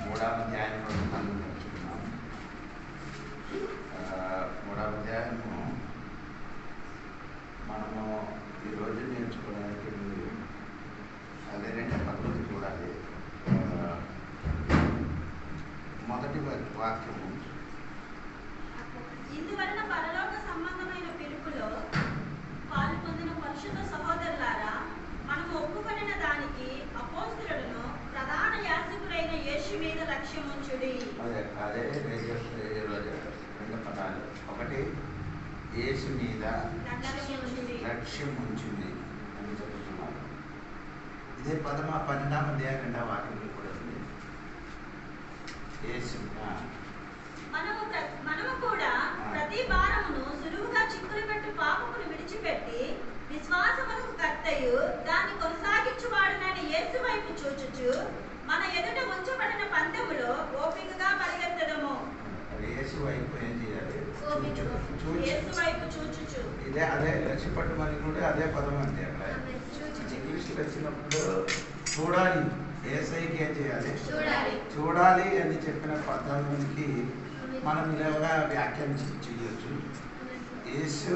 మూడవ అధ్యాయంలో మనం నేర్చుకున్నాం. మూడవ అధ్యాయము మనము ఈరోజు నేర్చుకోవడానికి ముందు అదే రెండు పద్ధతులు చూడాలి. మొదటి వాక్యము, ఇందువలన పరలోక సంబంధమైన పిలుపులో పాలు పొందిన పరిశుద్ధ సహోదరులారా, మనము ఒప్పుకొనిన దానికి అపోస్తలులను ప్రధాన యాజకుడైన యేసు మీద లక్ష్యం ఉంచుడి. అదే ఈరోజు రెండు పదాలు. ఒకటి యేసు మీద లక్ష్యం ఉంచింది అని చెప్తున్నారు. ఇదే పదం 12వ అధ్యాయం 2వ వాక్యంలో కూడా ఉంది. యేసు మనము కూడా ప్రతి భారమును సులువుగా చిక్కులు పెట్టు పాపమును విడిచిపెట్టి విశ్వాసమునకు కర్తయు దాన్ని కొనసాగించువాడునైన యేసు వైపు చూచుచు మన ఎదుట ఉంచబడిన పందెములో ఓపికగా పరిగెత్తడము. యేసు వైపు ఏం చేయాలి? యేసు వైపు చూచుచు. ఇదే అదే లక్ష్యపట్టు మరి కూడా అదే పదం అంటే అక్కడ ఇంగ్లీష్లో వచ్చినప్పుడు చూడాలి. యేసైకి ఏం చేయాలి? చూడాలి అని చెప్పిన పదానికి మనం ఇలాగా వ్యాఖ్యానం చేయొచ్చు. యేసు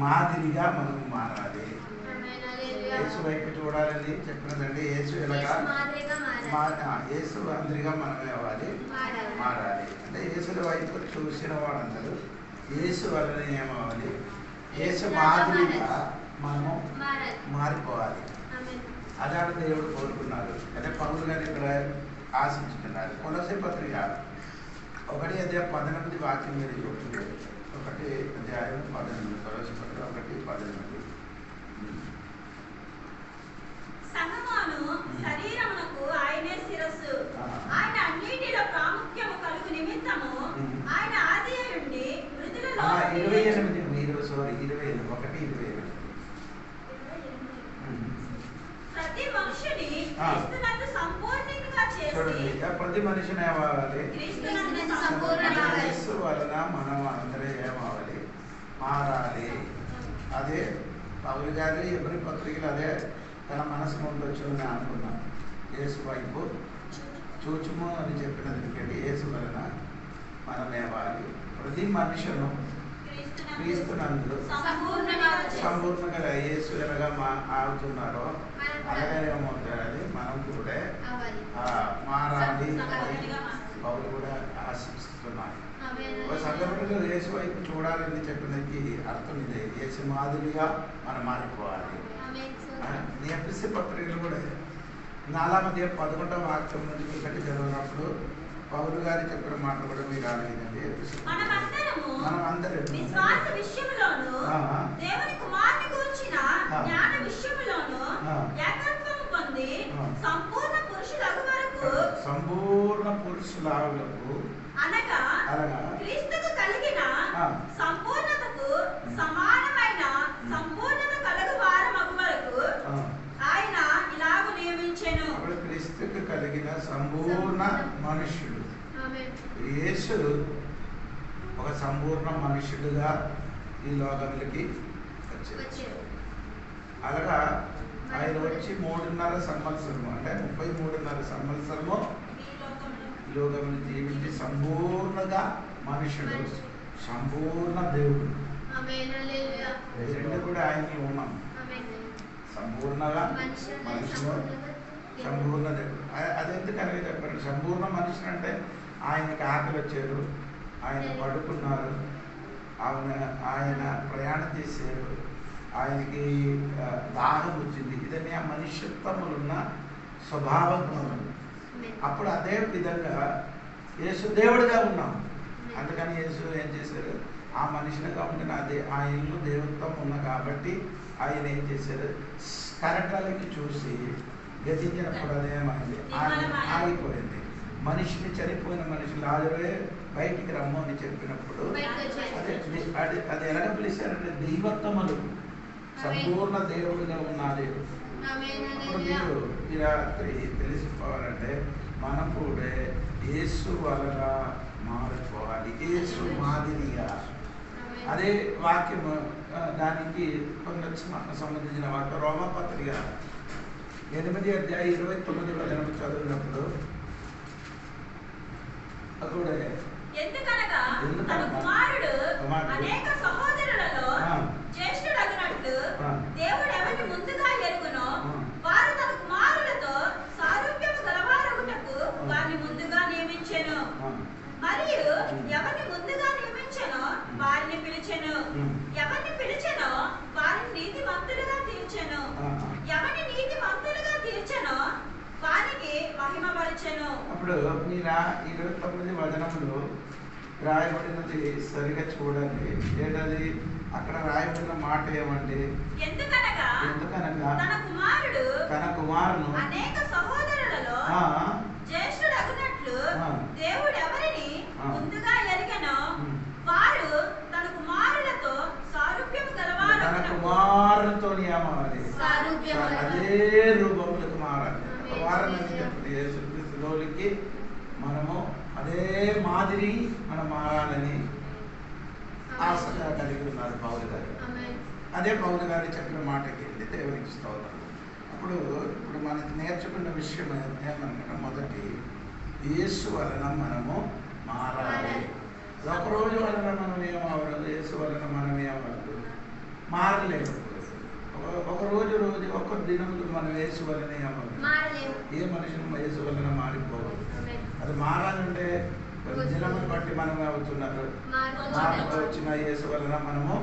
మాదిరిగా మనం మారాలి. యేసు వైపు చూడాలని చెప్పినదంటే యేసు ఎలాగా యేసు మాదిరిగా మనమే అవ్వాలి, మారాలి. అంటే యేసు వైపు చూసిన వాళ్ళందరూ యేసు వలన ఏమవ్వాలి? యేసు మాదిరిగా మనము మారిపోవాలి. అదే దేవుడు కోరుకున్నారు. అదే పౌలు గారు ఇక్కడ ఆశించుతున్నారు. కొలొస్సే పత్రిక 1 అధ్యాయం 18 వాక్యం మీరు చూడండి. 1 అధ్యాయం 18, కొలొస్సే పత్రిక 1:18. సంగమును శరీరమునకు ఆయనే శిరస్సు, ఆయన అన్నిటిలో ప్రాముఖ్యము కలుగు నిమిత్తము ఆయన ఆది నుండి మృతులలో 28 ప్రతి మనుషుని క్రీస్తునందు సంపూర్ణంగా చేసి చూడండి. ప్రతి మనిషిని ఏమవ్వాలి? క్రీస్తునందు సంపూర్ణంగా యేసు వలన మనం అందరూ ఏమవ్వాలి? మారాలి. అదే పౌలు గారి ఎవరి పత్రికలు అదే తన మనసు ఉండొచ్చు అని అనుకున్నాం. యేసు వైపు చూచుము అని చెప్పినది ఎందుకంటే యేసు వలన మనం ఏవాలి? ప్రతి మనుషును క్రీస్తునందు సంపూర్ణంగా యేసు ఎలాగా ఆగుతున్నారో అలాగే ఏమవుతారని మనం కూడా మారాలి. పౌలు కూడా ఆశిస్తున్నాడు. ఒక సందర్భంలో యేసు వైపు చూడాలని చెప్పినకి అర్థం ఇదే. యేసు మాదిరిగా మనం మారిపోవాలి. ఎఫెసీ పత్రికలు కూడా 4వ అధ్యాయం 11వ వాక్యం నుంచి ఒకటి చదివినప్పుడు పౌలు గారు చెప్పిన మాట కూడా మీరు ఆలోచించండి. మనం అందరం విశ్వాస విషయములోను దేవుని కుమారుని గురించిన జ్ఞాన విషయములోను ఏకత్వము పొంది సంపూర్ణ పురుషులకు అనగా క్రీస్తుకు కలిగిన సంపూర్ణతకు సమానమైన సంపూర్ణత కలుగు వారమగు వరకు ఆయన ఇలాగ నియమించెను. క్రీస్తుకు కలిగిన సంపూర్ణ మనుష్యుడు యేసు ఒక సంపూర్ణ మనుష్యుడుగా ఈ లోకంలోకి వచ్చాడు. అలాగా ఆయన వచ్చి 3.5 సంవత్సరము అంటే 33.5 సంవత్సరము ఈ లోకంలో జీవించి సంపూర్ణంగా మనుషుడు, సంపూర్ణ దేవుడు. రెండు కూడా ఆయనకి ఉన్నాం. సంపూర్ణంగా మనుషుడు, సంపూర్ణ దేవుడు. అదెందుకనగా చెప్పారు? సంపూర్ణ మనుషుడు అంటే ఆయనకి ఆకలి వచ్చారు, ఆయన పడుకున్నారు, ఆయన ప్రయాణం చేశారు, ఆయనకి దాహం వచ్చింది. ఇదన్నీ ఆ మనుష్యత్వములున్న స్వభావ గుణములు. అప్పుడు అదే విధంగా యేసు దేవుడిగా ఉన్నాం. అందుకని యేసు ఏం చేశారు? ఆ మనిషినిగా ఉండిన అదే ఆయనలో దేవత్వం ఉన్న కాబట్టి ఆయన ఏం చేశారు? కరటాలకి చూసి గతించినప్పుడు అదేమైంది? ఆగిపోయింది. మనిషిని చనిపోయిన మనిషి లాజరే బయటికి రమ్ము అని చెప్పినప్పుడు అది ఎలాగ పిలిచారంటే దైవత్వములు సంపూర్ణ దేవుడిగా ఉన్నది. ఇప్పుడు మీరు ఈ రాత్రి తెలిసిపోవాలంటే మనం కూడా యేసు వలన మారిపోవాలి, యేసు మాదిరిగా. అదే వాక్యము దానికి సంబంధించిన వాక్యం రోమపత్రిక 8 అధ్యాయం 29 చదివినప్పుడు కూడా ఎందుకనగా తన కుమారుడు అనేక సహోదరులలో జ్యేష్ఠుడగునట్లు దేవుడు ఎవరిని ముందుగా ఎరుగునో వారు తన కుమారులతో సారూప్యము గలవారగుటకు వారిని ముందుగా నియమించెను. మరియు ఎవరిని ముందుగా నియమించెనో వారిని పిలిచెను, ఎవరిని పిలిచెనో వారిని నీతిమంతులుగా తీర్చెను, ఎవరిని నీతిమంతులుగా తీర్చెనో వారికి మహిమపరిచెను. అప్పుడు మీరు 29 వచనములు రాయబడినది సరిగా చూడండి. ఏంటది అక్కడ రాయబడిన మాట ఏమంటే ఎందుకనగా తన కుమారుడు అనేక సహోదరులలో జ్యేష్ఠుడగునట్లు దేవుడు ఎవరిని ముందుగా ఎరిగెనో వారు తన కుమారులతో సారూప్యము గలవారు. తన కుమారులతో నియమాలి, అదే రూపములకు మారాలి. వారని చెప్పి యేసుక్రీస్తులోకి మనము అదే మాదిరి మనం మారాలని ఆశగా కలిగి ఉన్నారు పౌలు గారు. అదే పౌలు గారు చెప్పిన మాటకి వెళ్ళి దేవునికి స్తోత్రం. ఇప్పుడు మనకి నేర్చుకున్న విషయం ఏమనగా మొదటి యేసు వలన మనము మారాలి. ఒకరోజు వలన మనం ఏమవ్వదు, యేసు వలన మనం ఏమవ్వదు, మారలేదు. ఒక రోజు ఒక దినములు మనం యేసు వలన ఏమవ్వదు, ఏ మనుషులు యేసు వలన మారిపోవద్దు. అది మారాలంటే దినములు బట్టి మనం అవుతున్నారు. మార్పు వచ్చిన యేసు వలన మనము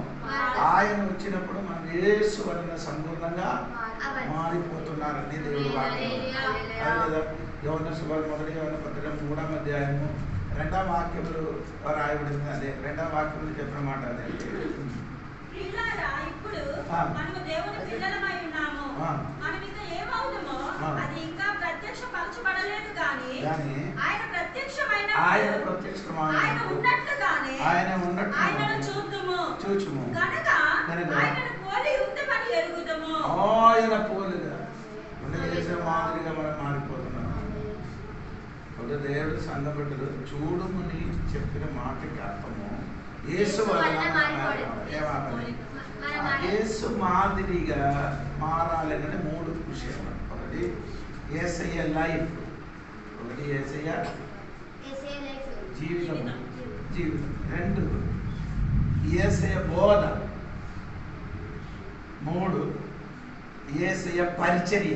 ఆయన వచ్చినప్పుడు మనం యేసు వలన సంపూర్ణంగా మారిపోతున్నారని దేవుడు వాక్యం. యోహాను సువార్త 1వ యోహాను పత్రిక 3వ అధ్యాయము 2వ వాక్యములు రాయబడింది. అదే 2వ వాక్యములు చెప్పిన మాట అదే. ఇప్పుడు మనము దేవుని పిల్లలమై ఉన్నాము, మనం ఇంకా ఏమవుతామో అది ఇంకా ప్రత్యక్షపరచబడలేదు గాని ఆయన ప్రత్యక్షమైన ఆయన ఉన్నట్లుగానే ఆయనను చూద్దుము కనుక ఆయనను పోలి ఉందమని ఎరుగుదుము. ఆయన పోలిగా మాదిరిగా మనం మారిపోతున్నాం. ఒక దేవుడు సంఘబిడ్డలు చూడమని చెప్పిన మాటకి అర్థము యేసు యేసు మాదిరిగా మారాలని 3 విషయాలు. ఒకటి యేసయ్య లైఫ్, ఒకటి యేసయ్య జీవితం. 2 యేసయ్య బోధ. 3 యేసయ్య పరిచర్య.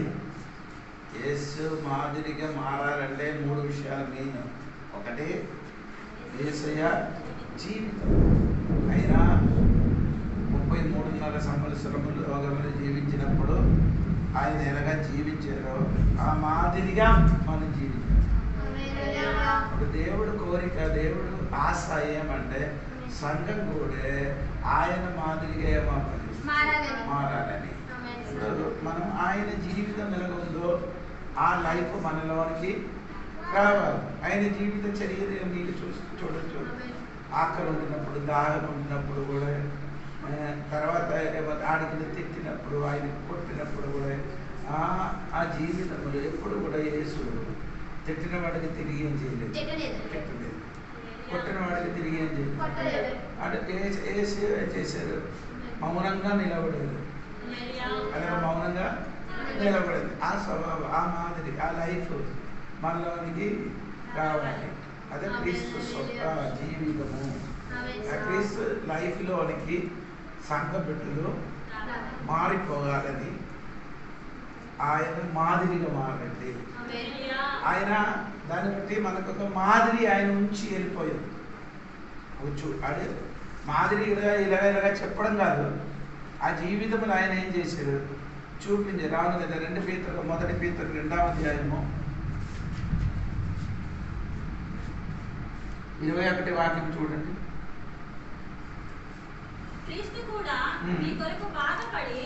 యేసు మాదిరిగా మారాలంటే 3 విషయాలు మెయిన్. ఒకటి యేసయ్య జీవితం. అయినా 33.5 సంవత్సరములు లోకములు జీవించినప్పుడు ఆయన ఎలాగా జీవించారో ఆ మాదిరిగా మనం జీవించాలి. ఇప్పుడు దేవుడు కోరిక, దేవుడు ఆశ ఏమంటే సంఘం కూడా ఆయన మాదిరిగా మారాలని. మనం ఆయన జీవితం ఎలాగుందో ఆ లైఫ్ మనలోనికి రావాలి. ఆయన జీవిత చర్య మీకు చూడొచ్చు. ఆకలి ఉండినప్పుడు, దాహం ఉండినప్పుడు కూడా, తర్వాత ఆడికి తిట్టినప్పుడు, ఆయన కొట్టినప్పుడు కూడా ఆ జీవితంలో ఎప్పుడు కూడా యేసు తిట్టిన వాడికి తిరిగి ఏం చేయలేదు, తిట్టలేదు. కొట్టిన వాడికి తిరిగి ఏం చేయలేదు. అంటే యేసు చేశారు, మౌనంగా నిలబడేది. అదే మౌనంగా నిలబడేది. ఆ స్వభావం, ఆ మాదిరి, ఆ లైఫ్ మనలోనికి రావాలి. అదే క్రీస్తు జీవితము. క్రీస్తు లైఫ్లోనికి సంఘ బిడ్డలు మారిపోవాలని ఆయన మాదిరిగా మారండి. ఆయన దాన్ని బట్టి మనకు ఒక మాదిరి ఆయన నుంచి వెళ్ళిపోయాడు. అదే మాదిరిగా ఇలాగా చెప్పడం కాదు, ఆ జీవితంలో ఆయన ఏం చేశారు చూపించి రాను కదా. 2 పీతరు 1 పీతరు 2వ అధ్యాయము 21 వాక్యం చూడండి. క్రీస్తు కూడా మీ కొరకు బాధపడి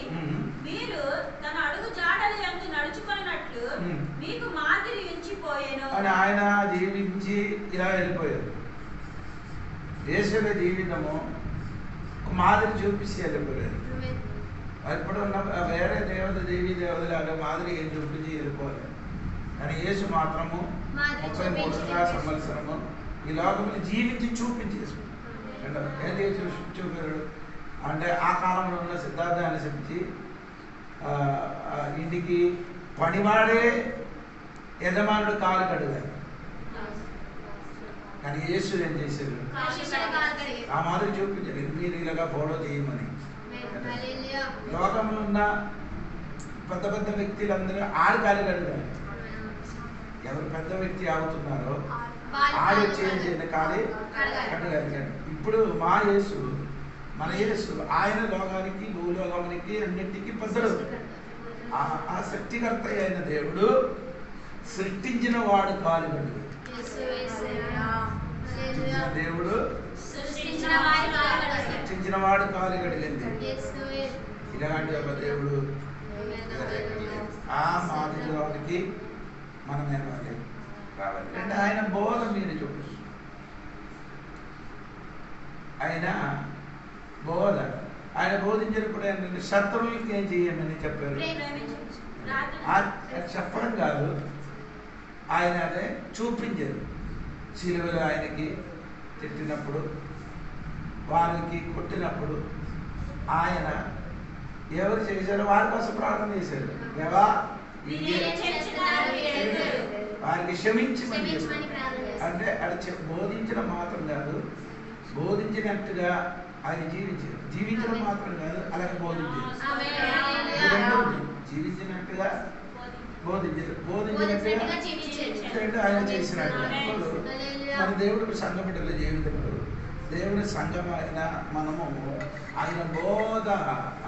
మీరు తన అడుగు జాడలు యందు నడుచుకున్నట్లు మీకు మాదిరి ఉంచిపోయాను అని ఆయన జీవించి ఇలా వెళ్ళిపోయారు. యేసు జీవితము మాదిరి చూపిస్తే వెళ్ళిపోయారు. ఇప్పుడు ఉన్న వేరే దేవతలాగా మాదిరి ఏం చూపించి వెళ్ళిపోలేదు. కానీ యేసు మాత్రము 33 సంవత్సరము ఈ లోకంలో జీవించి చూపించేసుకున్నాడు. ఏది చూపారు అంటే ఆ కాలంలో ఉన్న సిద్ధార్థాన్ని చెప్పించి ఇంటికి పనివాడే యజమానుడు కాలు కడుగాలి. కానీ యేసు ఏం చేశారు? ఆ మాదిరి చూపించారు, మీరు ఇలాగా ఫాలో చేయమని. లోకంలో ఉన్న పెద్ద పెద్ద వ్యక్తులందరూ ఆడు కాలు కడగాలి. ఎవరు పెద్ద వ్యక్తి అవుతున్నారో ఆడు చేయండి కాలి కడగాలి. ఇప్పుడు మా యేసు, మన యేసు ఆయన లోకానికి భూలోకానికి అన్నింటికి పెద్దలు. ఆ శక్తికర్త అయిన దేవుడు సృష్టించిన వాడు కాలు కడుగు. దేవుడు సృష్టించిన వాడు కాలు కడిగింది. ఇలాంటి ఒక దేవుడు ఆ మాదిరిలోనికి మనం ఏమవాలి రావాలి అంటే ఆయన బోధ మీరు చూడచ్చు. ఆయన బోధ, ఆయన బోధించినప్పుడు ఏంటంటే శత్రువులకి ఏం చేయమని చెప్పారు. చెప్పడం కాదు, ఆయన అదే చూపించారు. సిలువలో ఆయనకి తిట్టినప్పుడు, వారికి కొట్టినప్పుడు ఆయన ఎవరు చేశారో వారి కోసం ప్రార్థన చేశారు. దేవా వారికి క్షమించమని అంటే అది బోధించడం మాత్రం కాదు, బోధించినట్టుగా ఆయన జీవించారు. జీవించడం మాత్రం కాదు, అలాగే బోధించారు. జీవించినట్టుగా బోధించారు, బోధించినట్టుగా ఆయన చేసినట్టు. మన దేవుడు సంఘ బిడ్డల జీవితంలో దేవుని సంఘం అయిన మనము ఆయన బోధ,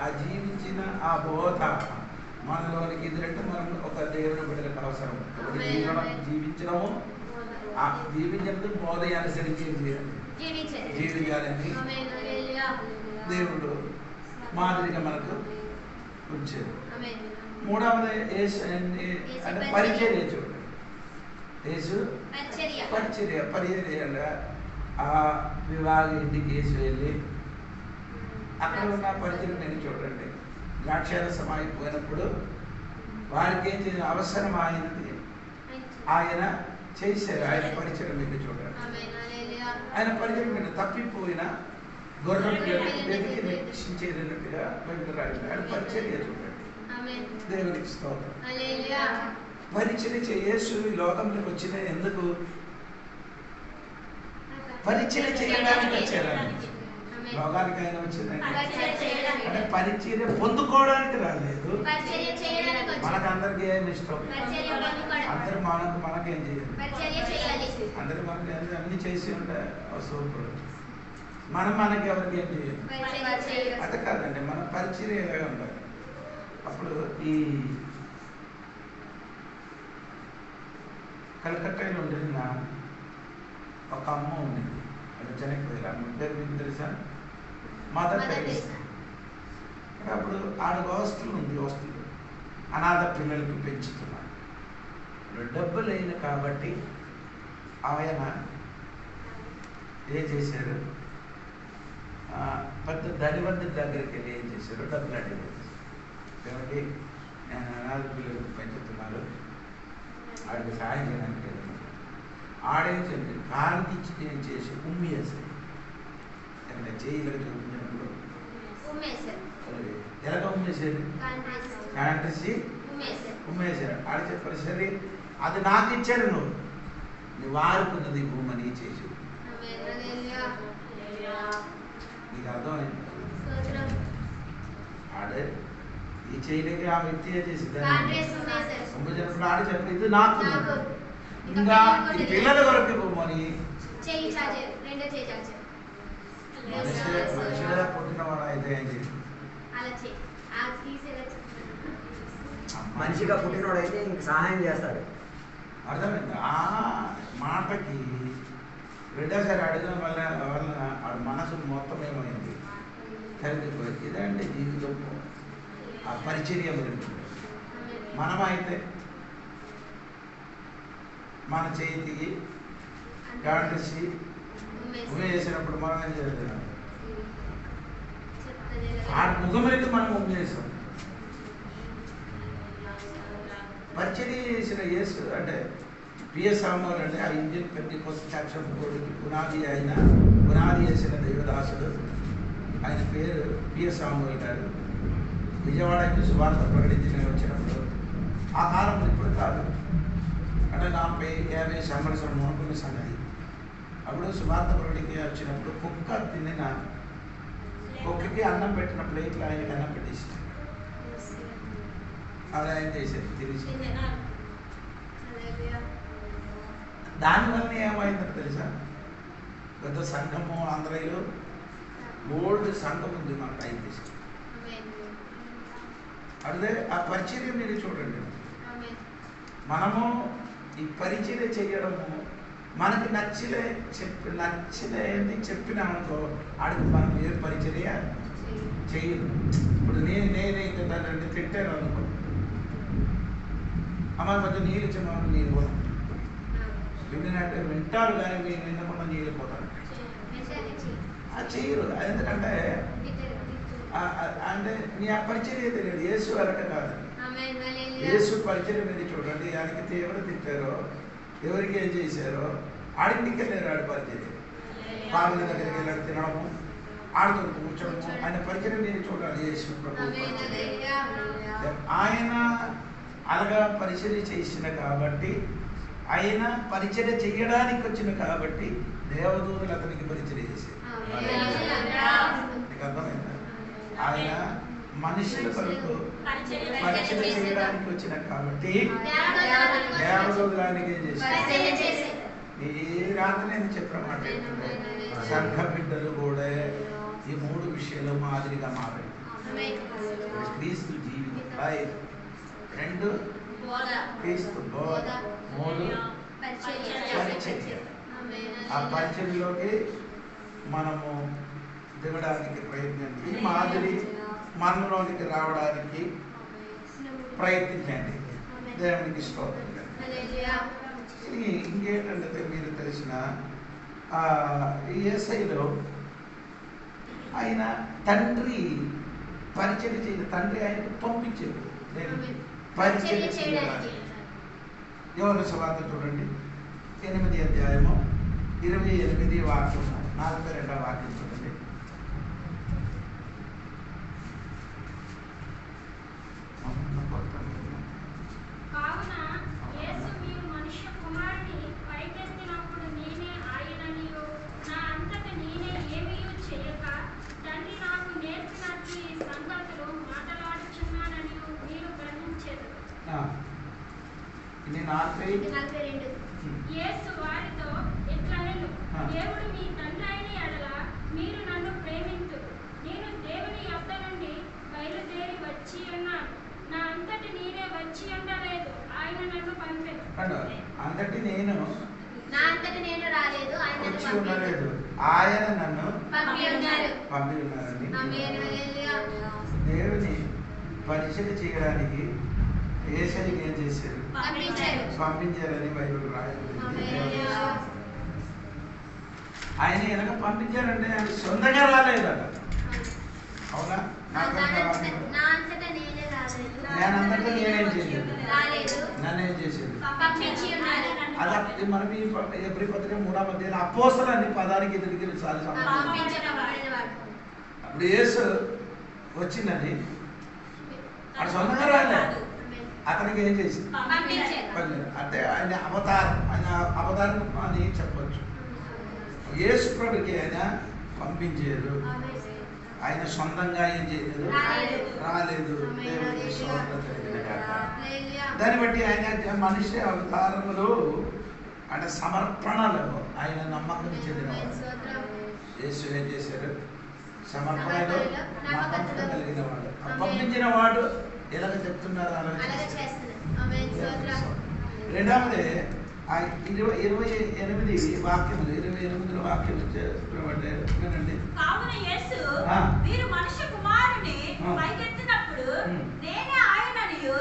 ఆ జీవించిన ఆ బోధ మనలోనికి ఎదురంటే మనం ఒక దేవుని బిడ్డలకు అవసరం. జీవించడము, జీవించినప్పుడు బోధ అనుసరించి జీవించాలని దేవుడు మాదిరిగా మనకు ఉంచారు. మూడవది యేసు అంటే పరిచర్య. చూడండి, యేసు పరిచర్య. ఆ వివాహ ఇంటికి యేసు వెళ్ళి అక్కడ ఉన్న పరిచయం నేను చూడండి. ద్రాక్షారసం అయిపోయినప్పుడు వారికి ఏం చేసిన అవసరం అయినది ఆయన చేశారు. ఆయన పరిచయం మీరు చూడండి. ఆయన పరిచయం మీద తప్పిపోయిన గొర్రెలు వెతికి రక్షించేటట్టుగా వెళ్ళరాడు. ఆయన పరిచర్య చూడండి. దేవునికి స్తోత్రం. పరిచర్య యేసు ఈ లోకంలోకి వచ్చిన ఎందుకు? పరిచర్య చేయడానికి వచ్చారు. లోకానికి ఆయన వచ్చిందండి అంటే పరిచర్య పొందుకోవడానికి రాలేదు. మనకందరికి ఏమి ఇష్టం? అందరు మనకేం చేయాలి? అందరు మనకి అన్ని చేసి ఉంటే సూపర్. మనకి ఎవరికి ఏం చేయాలి? అది కాదండి, మన పరిచర్య ఎలాగా ఉండాలి. అప్పుడు ఈ కలకట్టాలో ఉండిన ఒక అమ్మ ఉండేది, అది చనిపోయారు. అమ్మ పేరు మీకు తెలుసా? Mother Teresa. అప్పుడు ఆడ హాస్టల్ ఉంది, హాస్టల్ అనాథ పిల్లలకు పెంచుతున్నారు. డబ్బు లేని కాబట్టి ఆయన ఏం చేశారు, పెద్ద ధనివంతుడి దగ్గరికి వెళ్ళి ఏం చేశారు, డబ్బులు అడిగారు. కాబట్టి నేను అనాథ పిల్లలకు పెంచుతున్నారు, ఆడికి సహాయం చేయడానికి వెళ్ళాను. ఆడేం చెప్పి కారు తెచ్చి ఏం చేసి ఉమ్మి వేసారు. అంటే చేయలేదు చూపించినప్పుడు ఎలాగ ఉమ్మేసారు? కాంటేసి ఉమ్మేశారు. ఆడ చెప్పారు, సరే అది నాకు ఇచ్చారు, నువ్వు వారుకున్నది భూమని చేసి. నీకు అర్థమైంది? ఆడే ఈ చేయలేక ఆ వ్యక్తి ఏం చేసింది, ఉమ్మేసినప్పుడు ఆడ చెప్పారు ఇది నాకు, ఇంకా ఈ పిల్లల వరకు భూమని. మనుషులుగా పుట్టిన వాడు అయితే ఏం చేయాలి? మనిషిగా పుట్టినోడు అయితే ఇంక సహాయం చేస్తాడు. అర్థమైంది? ఆ మాటకి రెండోసారి అడగడం వల్ల ఆడు మనసు మొత్తం ఏమైంది, కరిగిపోయింది. ఇదంటే జీవితం ఆ పరిచర్య. మనమైతే మన చేతికి గాండ్రసి ఉమ్మేసినప్పుడు మనం ఏం చేస్తున్నాం? ఆ ముఖమైతే మనం ఉమ్మేసాం. పరిచర్య చేసిన యేసు అంటే పిఎస్ సామువేలు అంటే ఆ ఇండియన్ పెంటెకోస్ట్ చర్చ్ బోర్డుకి పునాది చేసిన దేవదాసుడు. ఆయన పేరు పిఎస్ సామువేలు గారు. విజయవాడకి సువార్త ప్రకటించిన వచ్చినప్పుడు ఆ కాలంలో ఇప్పుడు కాదు అంటే 40-50 సంవత్సరం అనుకున్న సంగతి. అప్పుడు సువార్త ప్రకటికి వచ్చినప్పుడు కుక్క తినిన కుక్కకి అన్నం పెట్టిన ప్లేట్లో ఆయనకి అన్నం పెట్టేసి అది ఆయన చేసేది తినేసి. దానివల్ల ఏమైందో తెలుసా, పెద్ద సంఘము ఆంధ్రలో ఓల్డ్ సంఘం ఉంది మనకు అయితే. అదే ఆ పరిచర్య మీరు చూడండి, మనము ఈ పరిచర్య చేయడము మనకి నచ్చినది చెప్పినామనుకో ఆడికి మనం ఏ పరిచర్య చేయదు. ఇప్పుడు నేనే దాన్ని తిట్టాను అనుకో, అమ్మ కొంచెం నీళ్ళు ఇచ్చాము, నీళ్ళు పోతాం. వింటే వింటారు కానీ నేను వినకుండా నీళ్ళు పోతాను. అది చేయరు. ఎందుకంటే అంటే నీ ఆ పరిచర్య తెలియదు. యేసు అరట కాదు. యేసు పరిచర్య మీరు చూడండి, ఆయనకి ఎవరు తిట్టారో ఎవరికి ఏం చేశారో ఆడింటికి వెళ్ళారు. ఆడి పరిచర్య పాముల దగ్గరికి వెళ్ళాడు, తినడము, ఆడుతూ కూర్చోడము. ఆయన పరిచర్య మీరు చూడాలి. యేసు ప్రభు ఆయన అలాగా పరిచర్య చేసిన కాబట్టి, ఆయన పరిచర్య చేయడానికి వచ్చిన కాబట్టి దేవదూతలు అతనికి పరిచర్య చేశారు. నీకు అర్థమైందా? ఆయన మనుషుల కొరకు పరిచర్య చేయడానికి వచ్చిన కాబట్టి దేవదూతలు ఆయనకి ఏం చేశారు? ఈ రాత్రి నేను చెప్పిన మాట సంఘ బిడ్డలు కూడా ఈ 3 విషయాలు మాదిరిగా మారాయి. క్రీస్తు జీవితం లైఫ్, 2 క్రీస్తు బోధ, 3 పరిచర్య. ఆ పరిచర్యలోకి మనము దిగడానికి ప్రయత్నించి ఈ మాదిరి మనలోనికి రావడానికి ప్రయత్నించండి. దేవునికి స్తోత్రం. ఇంకేంటంటే మీరు తెలిసిన యేసయ్యలో ఆయన తండ్రి పరిచర్య చేయదు. తండ్రి ఆయనకు పంపించాడు పరిచర్య చేయడానికి. యోహాను సువార్త చూడండి 8వ అధ్యాయము 28వ వాక్యం, 42వ వాక్యం చూడండి. కావున యేసు మీరు మనుష్య కుమారుని పైకెత్తినప్పుడు నేనే ఆయననియు నా అంతట నేనే ఏమీయూ చేయక తండ్రి నాకు నేర్పినట్లు ఈ సంగతులు మాట్లాడుచున్నాననియు మీరు గ్రహించెదరు. యేసు వారితో ఇట్లనెను, దేవుడు మీ తండ్రి అయిన యెడల మీరు నన్ను ప్రేమింతురు. నేను దేవుని యొద్ద నుండి బయలుదేరి వచ్చి ఉన్నాను. నా అంతటి నేనే వచ్చి ఉండలేదు, ఆయన నన్ను పంపెను. అంతటి నేను రాలేదు, వచ్చి ఉండలేదు, ఆయన నన్ను పంపి ఉన్నారండి. దేవుని పరిచర్య చేయడానికి యేసయ్యకి ఏం చేశారు? పంపించారని బైబిల్ రాయబడింది. ఆయన వెనక పంపించారంటే ఆయన సొంతంగా రాలేదట. అవునా? నేనంతటా నేనేం చేయలేదు, నన్నేం చేసేది. అది మనం ఈ ఎబ్రీ పత్రిక 3వ అధ్యాయంలో అపోస్తలుని పదానికి తిరిగి చాలా అప్పుడు యేసు వచ్చిందని అది సొంతంగా రాలేదు, అతనికి ఏం చేసింది? అంటే ఆయన అవతారం అని చెప్పచ్చు. యేసు ప్రభుకి ఆయన పంపించారు, ఆయన సొంతంగా ఏం చేయలేదు, రాలేదు. దాన్ని బట్టి ఆయన మనిషి అవతారములు అంటే సమర్పణలో ఆయన నమ్మకం చెందినవాడు. యేసు ఏం చేశారు? సమర్పణలో నమ్మకం కలిగిన వాడు. పంపించిన వాడు ఎలాగ చెప్తున్నారు రెండవది 28 వాక్యములు 28 వాక్యం వినండి. కావున యేసు మీరు మనుష్య కుమారుని పైకెత్తినప్పుడు నేనే ఆయననియు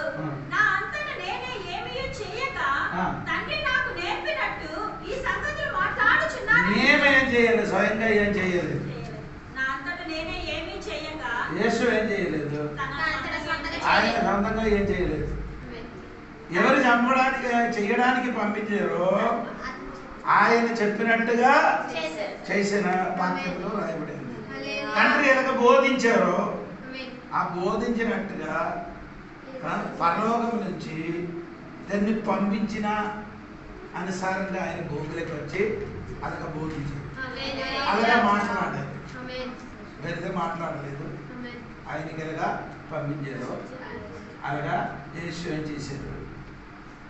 నా అంతట నేనే ఏమీ చేయక తండ్రి నాకు నేర్పినట్టు ఈ సంగతులు మాట్లాడుచున్నాను. నేనేం చేయలేదు, స్వయంగా ఏం చేయలేదు. నా అంతట నేనే ఏమీ చేయక యేసు ఏం చేయలేదు, ఆయన సొంతంగా ఏం చేయలేదు. ఎవరు చంపడానికి చేయడానికి పంపించారో ఆయన చెప్పినట్టుగా చేసిన వాక్యంలో రాయబడింది. తండ్రి ఎలాగ బోధించారో ఆ బోధించినట్టుగా పరలోకం నుంచి దాన్ని పంపించిన అనుసారంగా ఆయన భూమిలోకి వచ్చి అలాగా బోధించేది, అలాగా మాట్లాడేది. వెళ్తే మాట్లాడలేదు, ఆయనకి ఎలాగా పంపించారు, అలాగా యేసు ఏం చేశారు,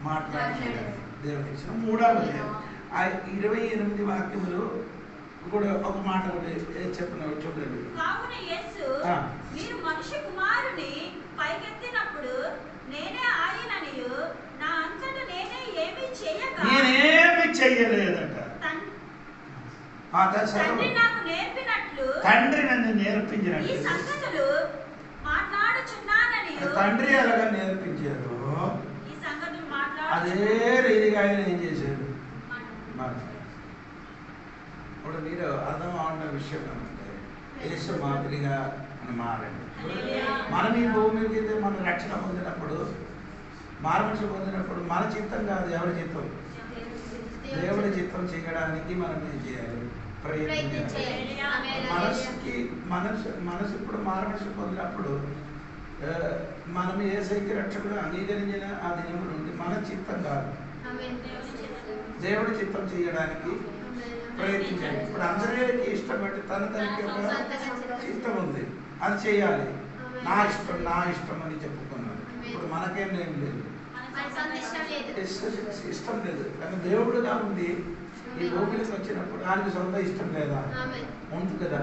మాట్లాడలేదు. దేవుడికి ఇచ్చిన 3వ అధ్యాయం 28 వాక్యములు కూడా ఒక మాట కూడా చెప్పిన చూడండి. కావున యేసు మీరు మనుష్య కుమారుని పైకెత్తినప్పుడు నేనే ఆయననియు నా అంతట నేనే ఏమీ చేయక నేనేమి చెయ్యలేదట. తండ్రి నాకు నేర్పినట్లు తండ్రి నన్ను ఈ నేర్పించినట్లు సంగతులు మాట్లాడుచున్నాననియు తండ్రి ఎలాగా నేర్పించారు ఈ సంగతులు అదే రీతిగా ఆయన ఏం చేశారు. ఇప్పుడు మీరు అర్థం అవుతున్న విషయం ఏమంటే యేసు మాదిరిగా మనం మారండి. మనం ఈ భూమి మీద మనం రక్షణ పొందినప్పుడు, మారమనిషి పొందినప్పుడు మన చిత్తం కాదు, ఎవరి చిత్తం, దేవుడి చిత్తం చేయడానికి మనం ఏం చేయాలి, ప్రయత్నం చేయాలి. మనసు ఇప్పుడు మారమనిషి పొందినప్పుడు మనం యేసయ్యకి రక్షకుడు అంగీకరించిన ఆ దినం నుండి మన చిత్తం కాదు, దేవుడి చిత్తం చేయడానికి ప్రయత్నించాలి. ఇప్పుడు అందరికీ ఇష్టపడి తనకి ఒక చిత్తం ఉంది, అది చేయాలి. నా ఇష్టం అని చెప్పుకున్నాను. ఇప్పుడు మనకేం లేదు, ఇష్టం లేదు. కానీ దేవుడుగా ఉండి ఈ భూమికి వచ్చినప్పుడు ఆయనకి సొంత ఇష్టం లేదా, ఉంది కదా.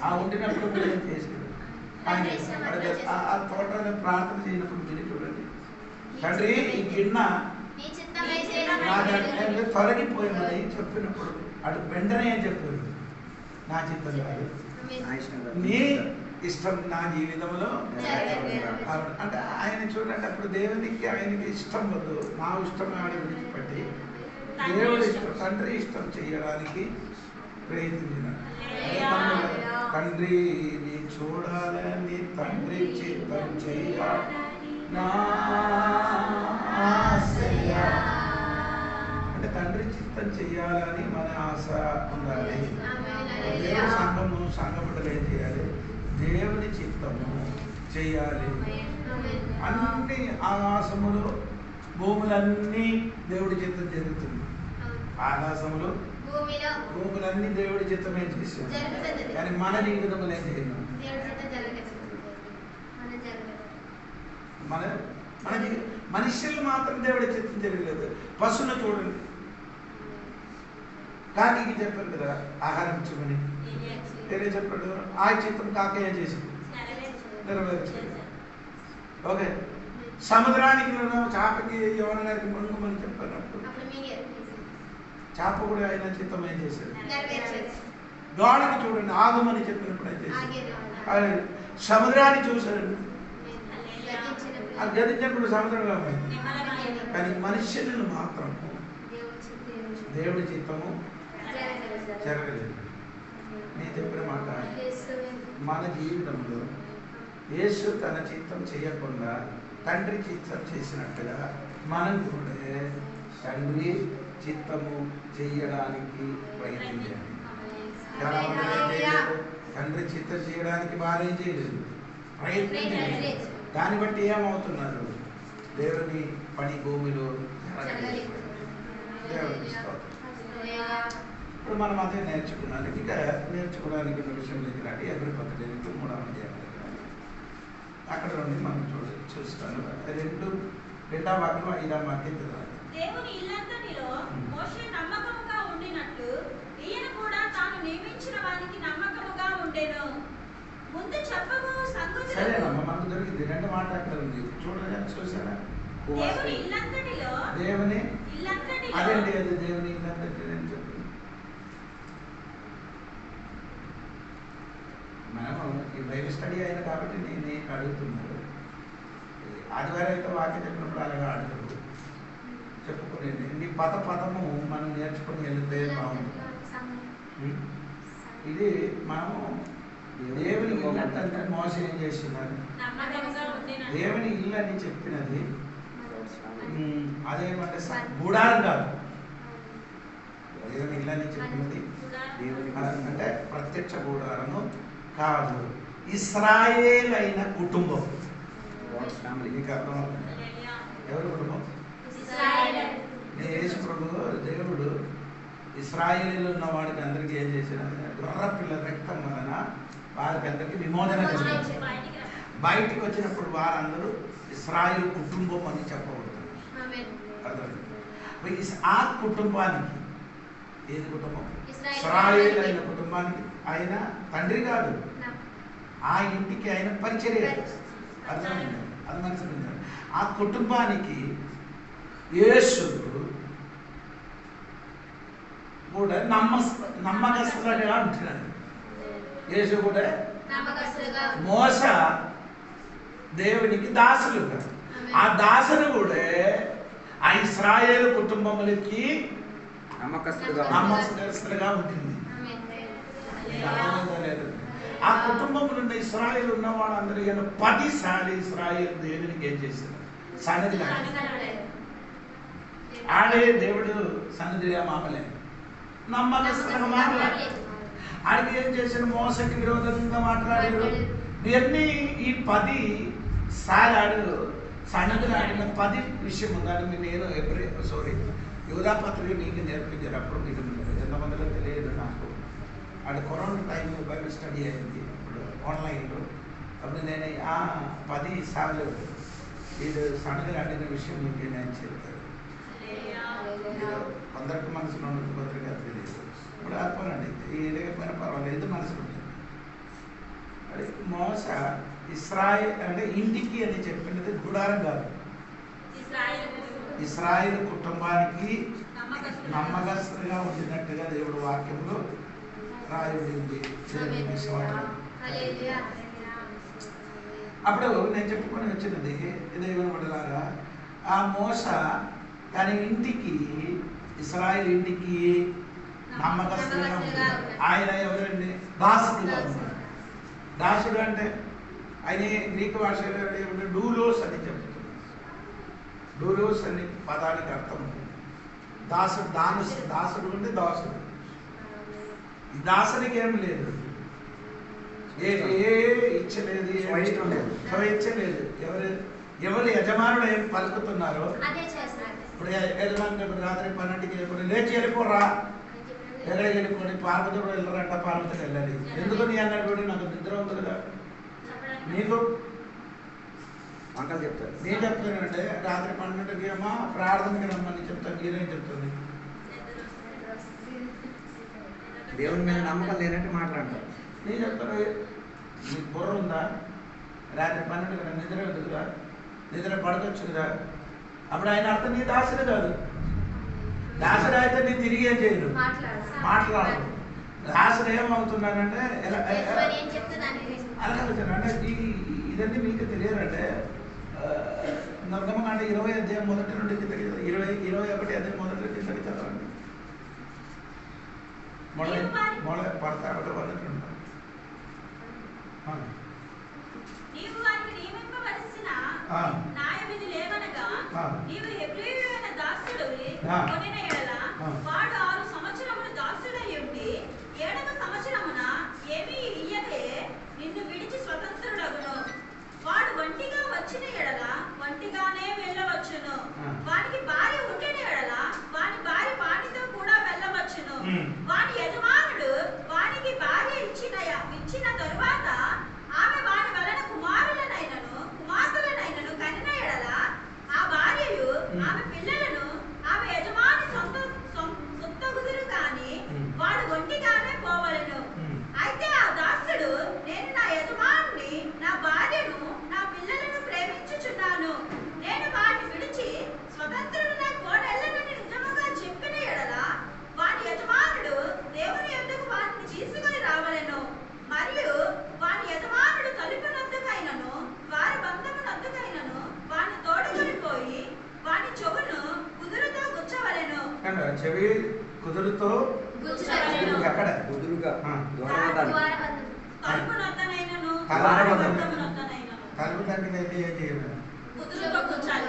ఆ ఉండినప్పుడు ఏం చేసేది, ఆయన ఆ తోటలో ప్రార్థన చేయనప్పుడు మీరు చూడండి, తండ్రి ఈ గిన్నె తొలగిపోయిందని చెప్పినప్పుడు అటు వెంటనే చెప్పారు, నా చిత్తం కాదు, నీ ఇష్టం నా జీవితంలో. అంటే ఆయన చూడండి, అప్పుడు దేవునికి ఆయనకి ఇష్టం వద్దు, నా ఇష్టం ఆడ విడిచిపెట్టి దేవుడి ఇష్టం, తండ్రి ఇష్టం చేయడానికి ప్రయత్నించినాడు. తండ్రిని చూడాలని తండ్రి చిత్తం చేయాలి నా ఆశయ. అంటే తండ్రి చిత్తం చేయాలని మన ఆశ ఉండాలి. దేవుడి సంఘములు ఏం చేయాలి, దేవుని చిత్తము చేయాలి. అన్ని ఆకాశములు భూములన్నీ దేవుడి చిత్తం జరుగుతుంది. ఆకాశములు భూములన్నీ దేవుడి చిత్తమే చేశారు. కానీ మన జీవితంలో ఏం చేయను, మన మనుషులు మాత్రం దేవుడి చిత్తం జరగలేదు. పశువును చూడండి, కాకి చెప్పారు కదా ఆహారం ఇచ్చమని, వేరే చెప్పాడు, ఆ చిత్తం కాకి ఏం చేసింది, నెరవేర్చాడు. ఓకే, సముద్రానికి చేపకి ఎవరైనా మునుగుమని చెప్పినప్పుడు చేప కూడా ఆయన చిత్తం ఏం చేశాడు, గాలికి చూడండి ఆగమని చెప్పినప్పుడు ఏం చేశాడు, సముద్రాన్ని చూశాడు, అది గతించినప్పుడు సముద్రంగా పోయింది. కానీ మనుష్యులను మాత్రం దేవుడి చిత్తము జరగలేదు. నేను చెప్పిన మాట, మన జీవితంలో యేసు తన చిత్తం చేయకుండా తండ్రి చిత్తం చేసినట్టుగా మనం కూడా తండ్రి చిత్తము చేయడానికి ప్రయత్నించాలి. చాలా మంది తండ్రి చిత్తం చేయడానికి బాగా చేయలేదు, ప్రయత్నించాలి. దాన్ని బట్టి ఏమవుతున్నారు, దేవుని పని భూమిలో ఇప్పుడు మనం అదే నేర్చుకున్నాను. ఇక నేర్చుకోవడానికి విషయం దగ్గర అగ్రిపత్ర 3వ అధ్యాయం అక్కడ నుండి మనం చూస్తాను. 2వ వాక్యం 5వ వాక్యం చదవాలి. దేవుని ఇల్లంతటిలో మోషే నమ్మకముగా ఉండినట్లు ఈయన కూడా తాను నియమించిన వానికి నమ్మకముగా ఉండెను. ముందు చెప్పబో సంగతులు సరేనమ్మా, మనకు దొరికింది 2 మాట అక్కడ ఉంది చూడగా చూసారా. దేవుని ఇల్లంతటిలో దేవుని అదేంటి, అది దేవుని ఇల్లంతటి అని చెప్పి మనము ఈ బైబిల్ స్టడీ అయినా కాబట్టి నేను అడుగుతున్నాను. ఆదివారం అయితే వాక్యం చెప్పినప్పుడు అలాగా అడుగుతారు, చెప్పుకునేది నీ పదము మనం నేర్చుకుని వెళ్తే బాగుంటుంది. ఇది మనము దేవుని ఇల్లు అంటే మోసం ఏం చేస్తున్నారు, దేవుని ఇల్లు అని చెప్పినది అదేమంటే గుడారం కాదు. దేవుని ఇల్లు అని చెప్పినది అంటే ప్రత్యక్ష గుడారము కాదు, ఇశ్రాయేల్ అయిన కుటుంబం. మీకు అర్థమవుతుంది ఎవరి కుటుంబం? యేసు ప్రభువు దేవుడు ఇశ్రాయేలీలో ఉన్న వాడికి అందరికీ ఏం చేశారు? గొర్రె పిల్ల రక్తం వలన వారికి అందరికీ విమోచన కలిగింది. బయటికి వచ్చినప్పుడు వారందరూ ఇశ్రాయేలు కుటుంబం అని చెప్పబడుతుంది. ఆ కుటుంబానికి, ఏది కుటుంబం? ఇశ్రాయేలు అయిన కుటుంబానికి ఆయన తండ్రి కాదు, ఆ ఇంటికి ఆయన పరిచర్య. అర్థమైంది? అది మనసు. ఆ కుటుంబానికి యేసు కూడా నమ్మకస్తులుగా ఉంటున్నాడు. యేసు కూడా మోస దేవునికి దాసులుగా, ఆ దాసులు కూడా ఆ ఇశ్రాయేలు కుటుంబములకి నమ్మకస్తులుగా ఉంటుంది. ఆ కుటుంబంలో ఉన్న ఇశ్రాయేలు ఉన్న వాళ్ళందరూ 10 సార్లు ఇశ్రాయేలు దేవునికి ఏం చేశారు? సన్నిధి ఆడే దేవుడు సన్నిధిగా మామలే నమ్మకస్తులుగా మాట్లాడారు. ఆడికి ఏం చేశాడు? మోసకి విరోధంగా మాట్లాడాడు. ఇవన్నీ ఈ 10 సార్లు సన్నిధిలో ఆడిన 10 విషయం ఉందని నేను యూదా పత్రిక మీకు నేర్పించారు. అప్పుడు మీకు ఎంతమందిలో తెలియదు నాకు. అది కరోనా టైంలో బైబిల్ స్టడీ అయింది ఇప్పుడు ఆన్లైన్లో. అప్పుడు నేను 10 సార్లు ఇది సన్నిధిలో ఆడిన విషయం మీకు నేను చెప్తాను. కొందరికి మనసులో ఉండదు, కొందరికి అది తెలియదు. ఇప్పుడు అర్థనండి, ఏదైనా పర్వాలేదు, మనసులో ఉంటుంది. అది మోస ఇశ్రాయేల్ అంటే ఇంటికి అని చెప్పినది గుడారం కాదు. ఇశ్రాయేలు కుటుంబానికి నమ్మకస్తులుగా ఉండినట్టుగా దేవుడు వాక్యంలో రాయబడింది. అప్పుడు నేను చెప్పుకొని వచ్చినది దేవుని బిడ్డలారా, ఆ మోస తన ఇంటికి, ఇశ్రాయేలు ఇంటికి నమ్మకస్తులుగా ఉంటాడు. ఆయన ఎవరండి? దాసుడుగా ఉన్నాడు. దాసుడు అంటే ఆయన గ్రీకు భాషలో ఏమంటే డూలోస్ అని చెప్తున్నారు. డూలోస్ అని పదానికి అర్థం దాసుడు. దాసుడు అంటే దాసుడు. ఈ దాసునికి ఏం లేదు, ఏ ఇచ్చలేదు, స్వేచ్ఛలేదు. ఎవరు యజమానుడు ఏం పలుకుతున్నారో ఇప్పుడు యజమాని రాత్రి 12కి వెళ్ళిపోయి లేచి వెళ్ళిపోరా, ఎక్కడికి వెళ్ళిపోయి పార్వతుడు వెళ్ళరంట, పార్వతికి వెళ్ళాలి. ఎందుకని అన్నటువంటి నాకు నిద్ర ఉంది కదా. నీకు అంకల్ చెప్తారు, నేను చెప్తానంటే రాత్రి 12కి ఏమో ప్రార్థనకి రమ్మని చెప్తాను. మీరేం చెప్తుంది? దేవుని మీద నమ్మకం లేనట్టు మాట్లాడతారు. నేను చెప్తాను, నీకు బుర్ర ఉందా? రాత్రి 12కి నిద్ర వద్దుగా, నిద్ర పడకొచ్చు కదా. అప్పుడు ఆయన అర్థం నీ దాసుడు కాదు. దాసుడు అయితే నీ తిరిగి ఏం చేయడు, మాట్లాడు. దాసుడు ఏమవుతున్నానంటే అలాగే అంటే ఇదన్నీ మీకు తెలియాలంటే నిర్గమకాండ 20 అధ్యాయం మొదటి నుండి కిందకి 21 అధ్యాయం మొదటి కిందకి చదవండి. మొదటి పడతాడు వన్నట్టు నీవు వారికి నియమింపవలసిన న్యాయవిధి లేవనగా, నీవు హెబ్రీయుడైన దాసుడివి కొనిన యెడల వాడు 6 సంవత్సరములు దాసుడై ఉండి 7వ సంవత్సరమున ఏమీ ఇయ్యకే నిన్ను విడిచి స్వతంత్రుడగును. వాడు ఒంటిగా వచ్చిన యెడల ఒంటిగానే వెళ్ళవచ్చును. వానికి భార్య ఉండిన యెడల వాని భార్య వానితో కూడా వెళ్ళవచ్చును. వాని యజమానుడు వానికి భార్య ఇచ్చిన తరువాత ఆమె వాని వలన కుమార్తెలనైనను కనిన యెడల ఆ భార్యయు ఆమె పిల్లలను ఆమె యజమాని సొత్తగుదురు కాని వాడు ఒంటిగానే పోవలెను. అయితే ఆ దాసుడు, నేను నా యజమానుని, నా భార్యను, నా పిల్లలను ప్రేమించుచున్నాను, నేను వారిని విడిచి స్వతంత్రుడనై పోనెళ్ళనని నిజముగా చెప్పిన యెడల వాని యజమానుడు దేవుని యొద్దకు వారిని తీసుకొని రావలెను. మరియు వాని యజమానుడు తలుపునొద్దకైనను వారి బంధమునొద్దకైనను వాని తోడుకొని పోయి వాని చెవును కుదురుతో గుచ్చవలెను. చెవి కుదురుతో ఎక్కడ? కుదురుగా తలుపునొద్దనైనను తలుపు దగ్గర అయితే ఏం చేయాలి? కుదురుతో గుచ్చాలి.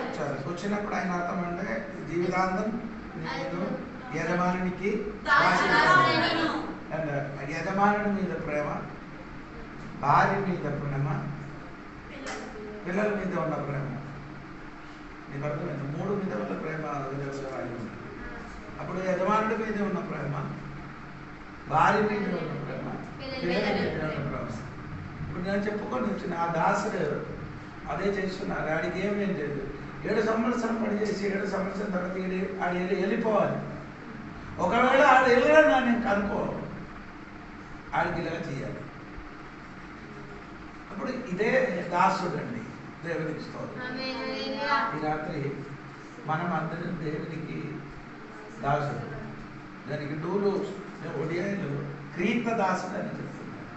వచ్చినప్పుడు ఆయన అర్థం అంటే జీవితాంతం నేను యజమానునికి యజమానుడి మీద ప్రేమ, భార్య మీద ప్రేమ, పిల్లల మీద ఉన్న ప్రేమ. నీకు అర్థమైంది? 3 మీద ఉన్న ప్రేమ అప్పుడు యజమానుడి మీద ఉన్న ప్రేమ, భార్య మీద ఉన్న ప్రేమ, పిల్లల మీద ఉన్న ప్రేమ. ఇప్పుడు నేను చెప్పుకొని వచ్చిన ఆ దాసుడు అదే చేస్తున్నారు. ఆడికి ఏమేం లేదు. 7 సంవత్సరం పనిచేసి 7 సంవత్సరం తర్వాత ఆడు వెళ్ళిపోవాలి. ఒకవేళ ఆడు వెళ్ళినా నేను కనుక్కో ఆడికి ఇలాగా చేయాలి. అప్పుడు ఇదే దాసుడు అండి. దేవునికి స్తోత్రం. ఈ రాత్రి మనం అందరం దేవునికి దాసుడు. దానికి డూలు ఒడియాలు క్రీత దాసుడు అని చెప్తున్నారు.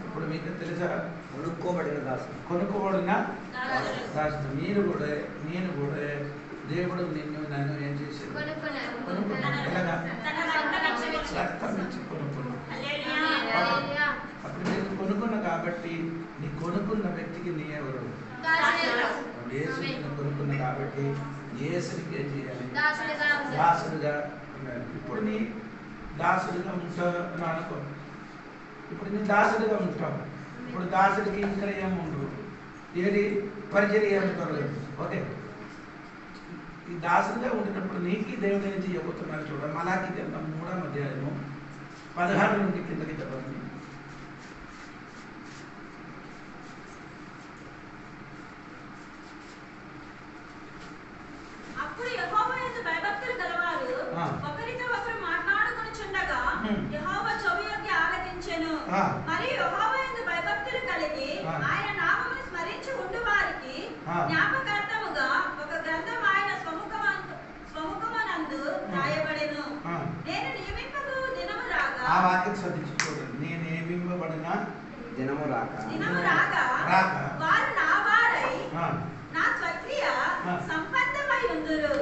ఇప్పుడు మీకు తెలుసా, కొనుక్కోబడిన దాసుడు, కొనుక్కోబడిన దాసుడు. నేను కూడా దేవుడు నిన్ను నన్ను ఏం చేశాడు? కొనుక్కున్నాను. ఎలాగా? రక్తం ఇచ్చి కొనుక్కున్నాను. అప్పుడు నేను కొనుక్కున్నా కాబట్టి నీ కొనుక్కున్న వ్యక్తికి నీ ఎవరు? యేసు నిన్ను కొనుక్కున్నా కాబట్టి యేసునికి ఏం చేయాలి? దాసుడుగా ఉండాలి. ఇప్పుడు నీ దాసుడిగా ఉంటావు అనుకో. ఇప్పుడు నీ దాసుడిగా ఉంటావు. ఇప్పుడు దాసుడికి ఇంకా ఏముండదు, ఏది పరిచర్య ఏముంటారు. ఓకే, ఈ దాసుడిగా ఉండినప్పుడు నీకు దేవుడు ఏం చేయబోతున్నారు చూడండి. మలాకి గ్రంథం 3వ అధ్యాయము 16 నుండి కిందకి చదవండి. అప్పుడు యెహోవా యందు భయభక్తులు గలవారు ఒకరితో ఒకరు మాట్లాడుకొనుచుండగా యెహోవా చెవియొగ్గి ఆలకించెను. మరియు యెహోవా యందు భయభక్తులు కలిగి ఆయన నామమును స్మరించి ఉండు వారికి జ్ఞాపకార్థముగా ఒక గ్రంథం ఆయన స్వముఖమునందు రాయబడెను. నేను నియమింపబడు దినము రాగా, ఆ వాక్యం శ్రద్ధించుకోండి. నేను నియమింపబడిన దినము రాగా వారు నా వారై నా స్వక్రియ సంపన్నమై ఉందురు.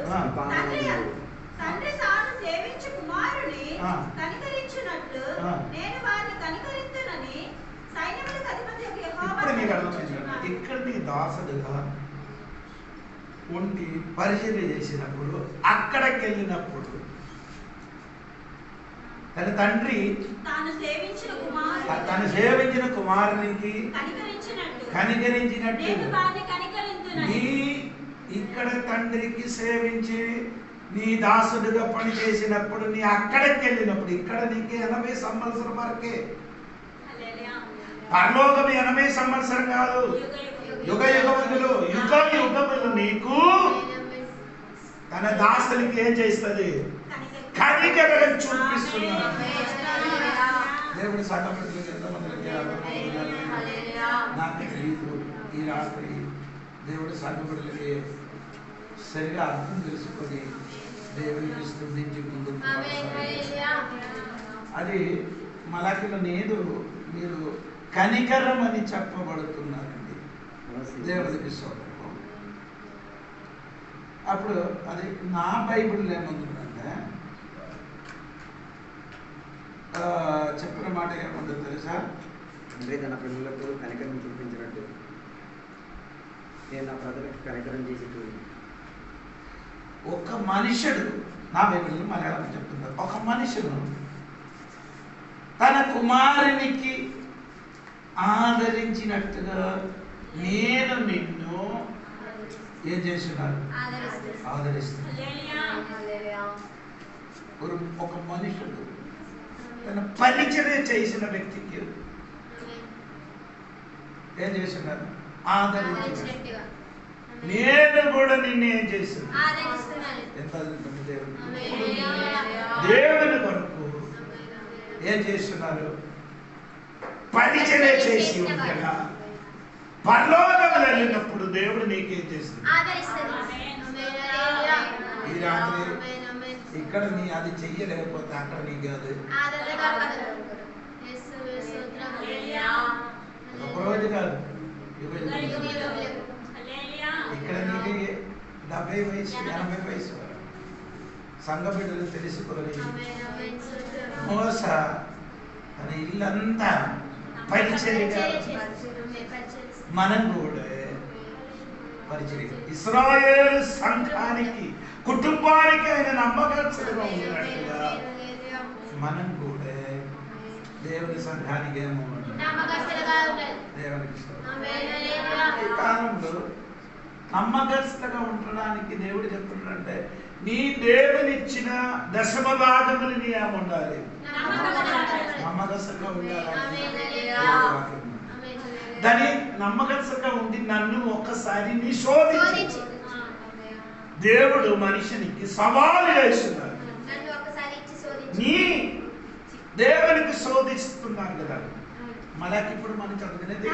తండ్రి తాను సేవించు కుమారుని కనికరించినట్లు నేను వారిని కనికరింతునని సైన్యములకు అధిపతి యెహోవా చెప్పుచున్నాడు. ఇక్కడ నీ దాసుడుగా ఉండి పరిచర్య చేసినప్పుడు, అక్కడికి వెళ్ళినప్పుడు తన తండ్రి తాను సేవించిన కుమారునికి కనికరించినట్టు నేను వారిని కనికరింతునని. నీ ఇక్కడ తండ్రికి సేవించి నీ దాసుడుగా పని చేసినప్పుడు, నీ అక్కడికి వెళ్ళినప్పుడు, ఇక్కడ నీకు 80 సంవత్సరం వరకే. పరలోకం 80 సంవత్సరం కాదు, యుగ యుగములు నీకు తన దాసులకి ఏం చేస్తుంది? కనికరం చూపిస్తున్నాడు. దేవుడి సగపడుతుంది. ఎంతమందికి నాకు తెలియదు. ఈ రాత్రి దేవుడి సగపడులకి సరిగా అర్థం తెలుసుకొని దేవుడికి స్తుతించి ముందుకు అది మలాకిలో లేదు. మీరు కనికరం అని చెప్పబడుతున్నారండి. దేవుడికి స్తోత్రం. అప్పుడు అది నా బైబిల్ ఏముందంటే చెప్పిన మాట ఏముందో తెలుసా? అంటే తన పిల్లలకు కనికరం చూపించినట్టు నేను నా ప్రజలకు కనికరం చేసి ఒక మనుషుడు, నా బైబిల్ మలయాళం చెప్తున్నారు, ఒక మనుషుడు తన కుమారునికి ఆదరించినట్టుగా నేను నిన్ను ఏం చేస్తున్నాను? ఆదరిస్తున్నాను. ఒక మనుషుడు తన పరిచర్య చేసిన వ్యక్తికి ఏం చేస్తున్నారు? ఆదరించిన. నేను కూడా నిన్ను ఏం చేస్తున్నాను? ఎంత దేవుని కొరకు ఏం చేస్తున్నారు? పరిచర్య చేసి ఉండగా పరలోకం వెళ్ళినప్పుడు దేవుడు నీకేం చేస్తుంది? ఈ రాత్రి ఇక్కడ నీ అది చెయ్యలేకపోతే అక్కడ నీకు అది ఒకరోజు కాదు, ఇక్కడ నీకు 70 వయసు 80 వయసు సంఘ బిడ్డలు తెలుసుకొని మోస తన ఇల్లంతా పరిచర్యగా మనం కూడా పరిచర్య ఇశ్రాయేలు సంఘానికి కుటుంబానికి ఆయన నమ్మకస్తులుగా ఉన్నట్టుగా మనం కూడా దేవుని సంఘానికి ఏమో దేవునికి కాలంలో నమ్మకస్తుగా ఉండడానికి దేవుడు చెప్తున్నాడంటే నీ దేవునిచ్చిన దశమ భాగములు నీ ఏమి ఉండాలి, నమ్మకస్తుగా ఉండాలి. దాని నమ్మకస్తుగా ఉండి నన్ను ఒక్కసారి నీ శోధించు. దేవుడు మనిషినికి సవాలు చేస్తున్నాడు. నీ దేవునికి శోధిస్తున్నాను కదా. మనకి ఇప్పుడు మనం చదువుకునేది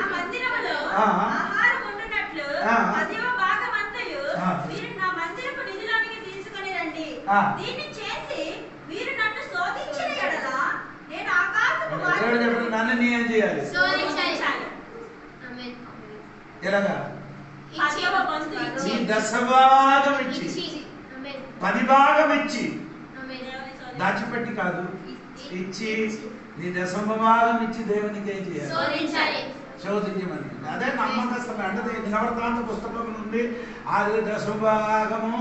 నన్ను నీ ఏం చేయాలి, ఎలాగా నీ దశభాగం ఇచ్చి 10 భాగం ఇచ్చి దాచిపెట్టి కాదు, ఇచ్చి నీ దశమ భాగం ఇచ్చి దేవునికి ఏం చేయాలి, శోధించమని. అదే నమ్మకస్తులు అంటే దినవృత్తాంత పుస్తకం నుండి అది దశమ భాగము